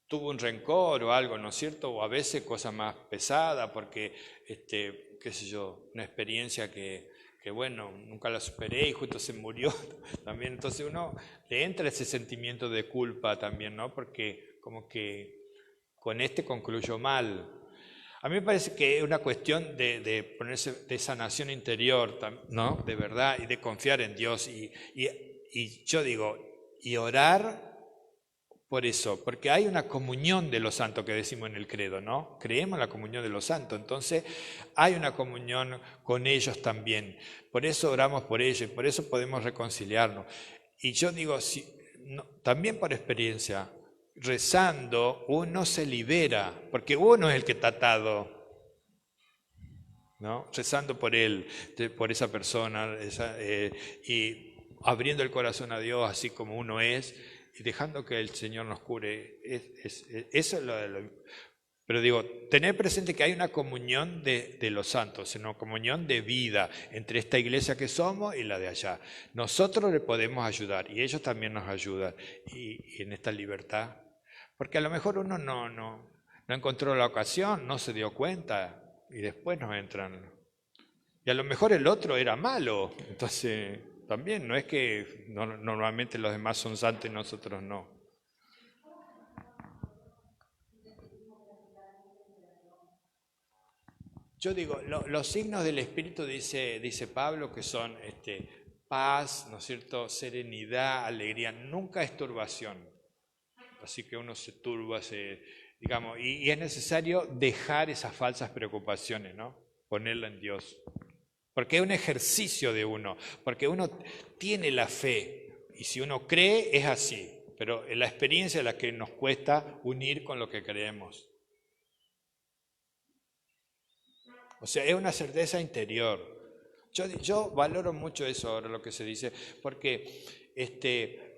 tuvo un rencor o algo, ¿no es cierto? O a veces cosas más pesadas porque, qué sé yo, una experiencia que bueno, nunca la superé y justo se murió también. Entonces uno le entra ese sentimiento de culpa también, ¿no? Porque como que con concluyó mal. A mí me parece que es una cuestión de ponerse de sanación interior, ¿no? De verdad, y de confiar en Dios. Y yo digo, y orar por eso, porque hay una comunión de los santos que decimos en el credo, ¿no? Creemos en la comunión de los santos, entonces hay una comunión con ellos también. Por eso oramos por ellos y por eso podemos reconciliarnos. Y yo digo, también por experiencia, rezando uno se libera, porque uno es el que está atado, ¿no? Rezando por él, por esa persona, y abriendo el corazón a Dios así como uno es, y dejando que el Señor nos cure. Eso es pero digo, tener presente que hay una comunión de los santos, una comunión de vida entre esta iglesia que somos y la de allá. Nosotros le podemos ayudar y ellos también nos ayudan, y en esta libertad. Porque a lo mejor uno no encontró la ocasión, no se dio cuenta y después nos entran. Y a lo mejor el otro era malo, entonces también no es que normalmente los demás son santos y nosotros no. Yo digo, los signos del Espíritu, dice Pablo, que son paz, ¿no es cierto?, serenidad, alegría, nunca es turbación. Así que uno se turba, digamos, y es necesario dejar esas falsas preocupaciones, ¿no? Ponerla en Dios. Porque es un ejercicio de uno, porque uno tiene la fe, y si uno cree es así, pero la experiencia es la que nos cuesta unir con lo que creemos. O sea, es una certeza interior. Yo valoro mucho eso ahora, lo que se dice, porque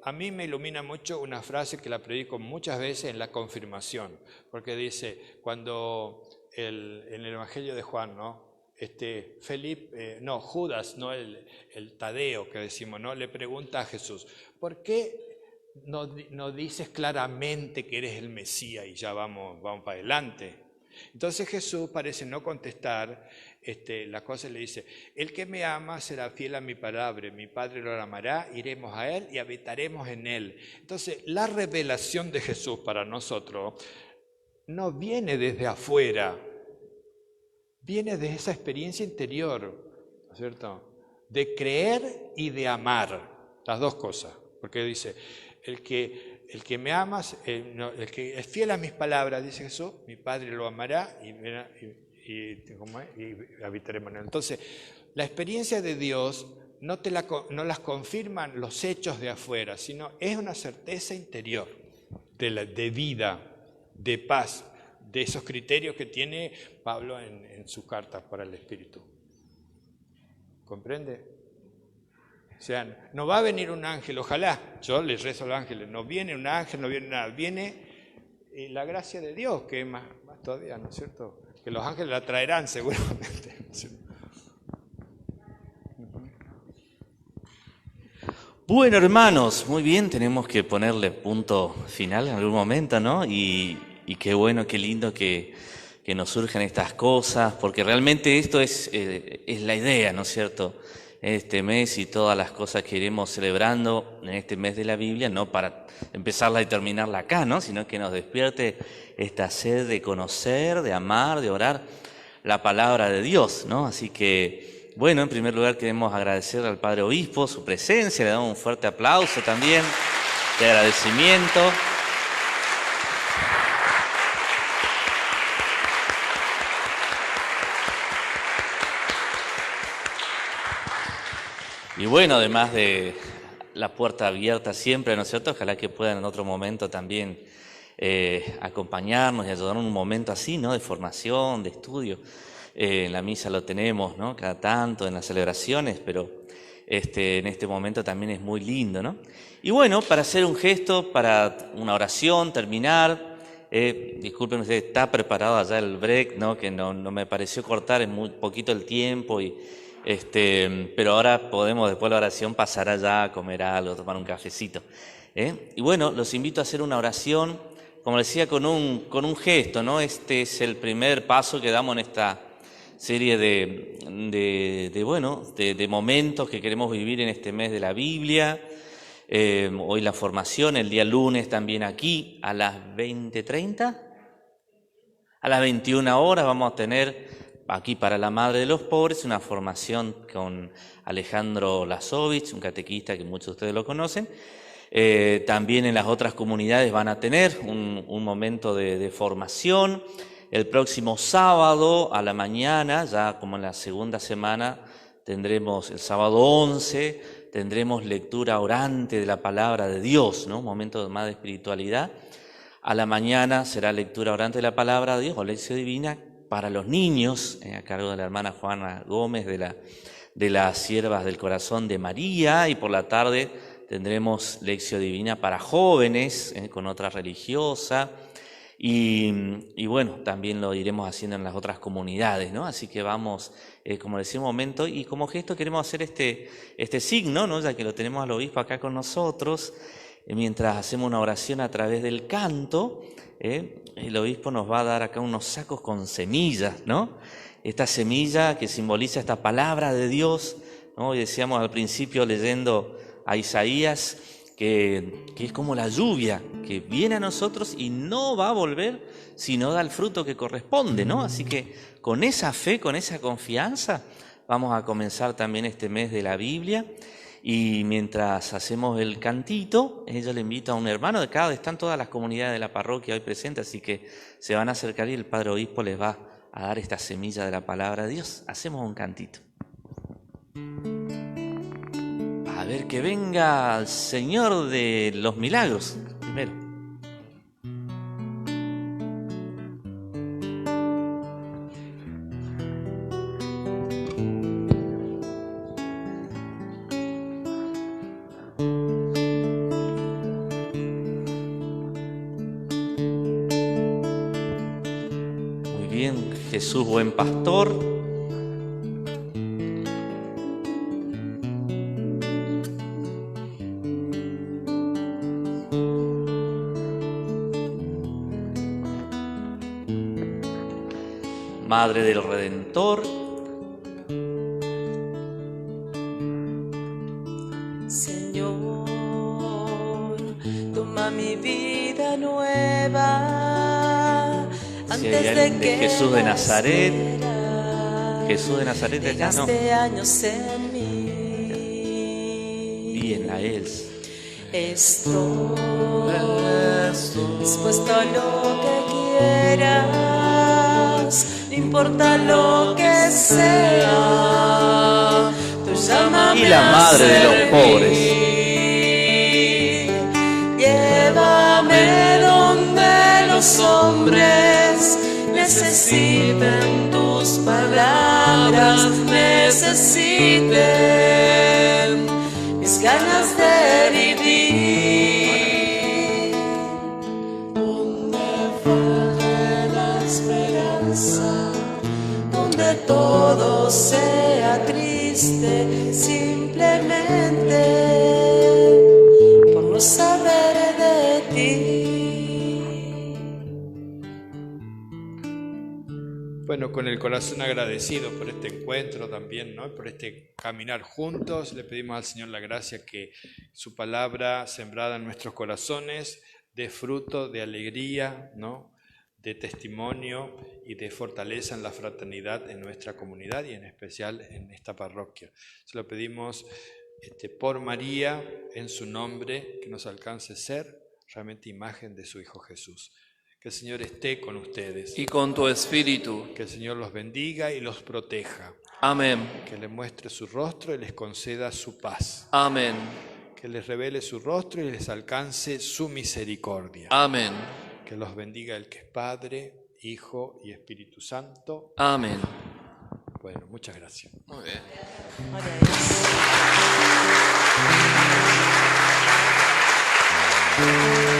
a mí me ilumina mucho una frase que la predico muchas veces en la confirmación, porque dice, cuando en el Evangelio de Juan, ¿no? Judas, no el Tadeo que decimos, ¿no? Le pregunta a Jesús, ¿por qué no dices claramente que eres el Mesías y ya vamos para adelante? Entonces Jesús parece no contestar la cosa, y le dice, el que me ama será fiel a mi palabra, mi Padre lo amará, iremos a él y habitaremos en él. Entonces la revelación de Jesús para nosotros no viene desde afuera, viene de esa experiencia interior, ¿no es cierto? De creer y de amar, las dos cosas. Porque dice, el que me amas, el que es fiel a mis palabras, dice Jesús, mi Padre lo amará y habitaremos en él. Entonces, la experiencia de Dios no las confirman los hechos de afuera, sino es una certeza interior de vida, de paz, de esos criterios que tiene Pablo en su carta para el Espíritu. ¿Comprende? O sea, no va a venir un ángel, ojalá, yo les rezo a los ángeles, no viene un ángel, no viene nada, viene la gracia de Dios, que es más todavía, ¿no es cierto? Que los ángeles la traerán seguramente, ¿no es cierto? Bueno, hermanos, muy bien, tenemos que ponerle punto final en algún momento, ¿no? Y qué bueno, qué lindo que nos surjan estas cosas, porque realmente esto es la idea, ¿no es cierto? Este mes y todas las cosas que iremos celebrando en este mes de la Biblia, no para empezarla y terminarla acá, ¿no? Sino que nos despierte esta sed de conocer, de amar, de orar la palabra de Dios, ¿no? Así que, bueno, en primer lugar queremos agradecer al Padre Obispo su presencia, le damos un fuerte aplauso también de agradecimiento. Y bueno, además de la puerta abierta siempre, ¿no es cierto? Ojalá que puedan en otro momento también acompañarnos y ayudarnos en un momento así, ¿no? De formación, de estudio. En la misa lo tenemos, ¿no? Cada tanto, en las celebraciones, pero en este momento también es muy lindo, ¿no? Y bueno, para hacer un gesto, para una oración, terminar, disculpen ustedes, está preparado allá el break, ¿no? Que no me pareció cortar, es muy poquito el tiempo y... pero ahora podemos, después de la oración, pasar allá a comer algo, tomar un cafecito. Y bueno, los invito a hacer una oración, como decía, con un gesto, ¿no? Este es el primer paso que damos en esta serie de momentos que queremos vivir en este mes de la Biblia. Hoy la formación, el día lunes también aquí, a las 20:30, a las 21 horas vamos a tener... Aquí para la Madre de los Pobres, una formación con Alejandro Lasovich, un catequista que muchos de ustedes lo conocen. También en las otras comunidades van a tener un momento de formación. El próximo sábado a la mañana, ya como en la segunda semana, tendremos el sábado 11, tendremos lectura orante de la palabra de Dios, ¿no? Un momento más de espiritualidad. A la mañana será lectura orante de la palabra de Dios o lección divina para los niños, a cargo de la hermana Juana Gómez de las Siervas del Corazón de María, y por la tarde tendremos lección divina para jóvenes, con otra religiosa, y bueno, también lo iremos haciendo en las otras comunidades, ¿no? Así que vamos, como decía un momento, y como gesto queremos hacer este signo, ¿no? Ya que lo tenemos al obispo acá con nosotros, mientras hacemos una oración a través del canto, el obispo nos va a dar acá unos sacos con semillas, ¿no? Esta semilla que simboliza esta palabra de Dios, ¿no? Y decíamos al principio leyendo a Isaías que es como la lluvia que viene a nosotros y no va a volver si no da el fruto que corresponde, ¿no? Así que con esa fe, con esa confianza, vamos a comenzar también este mes de la Biblia. Y mientras hacemos el cantito, yo le invito a un hermano de cada, están todas las comunidades de la parroquia hoy presentes, así que se van a acercar y el Padre Obispo les va a dar esta semilla de la palabra de Dios. Hacemos un cantito. A ver, que venga el Señor de los milagros primero. Jesús, buen pastor. Madre del Redentor. Señor, toma mi vida nueva, Si hay alguien de Jesús de Nazaret. Jesús de Nazaret acá, ¿no? Años en mí. Bien, a él. Estoy dispuesto a lo que quieras, no importa lo que sea. Tú llámame Y la madre de los pobres. Llévame donde los hombres necesiten tus palabras, necesiten mis ganas de vivir. Donde falte la esperanza, donde todo sea triste, simplemente por no saber de ti. Bueno, con el corazón agradecido por este encuentro también, ¿no? Por este caminar juntos, le pedimos al Señor la gracia que su palabra sembrada en nuestros corazones dé fruto de alegría, ¿no? De testimonio y de fortaleza en la fraternidad en nuestra comunidad y en especial en esta parroquia. Se lo pedimos por María, en su nombre, que nos alcance ser realmente imagen de su Hijo Jesús. Que el Señor esté con ustedes. Y con tu espíritu. Que el Señor los bendiga y los proteja. Amén. Que les muestre su rostro y les conceda su paz. Amén. Que les revele su rostro y les alcance su misericordia. Amén. Que los bendiga el que es Padre, Hijo y Espíritu Santo. Amén. Bueno, muchas gracias. Muy bien. Gloria a Dios.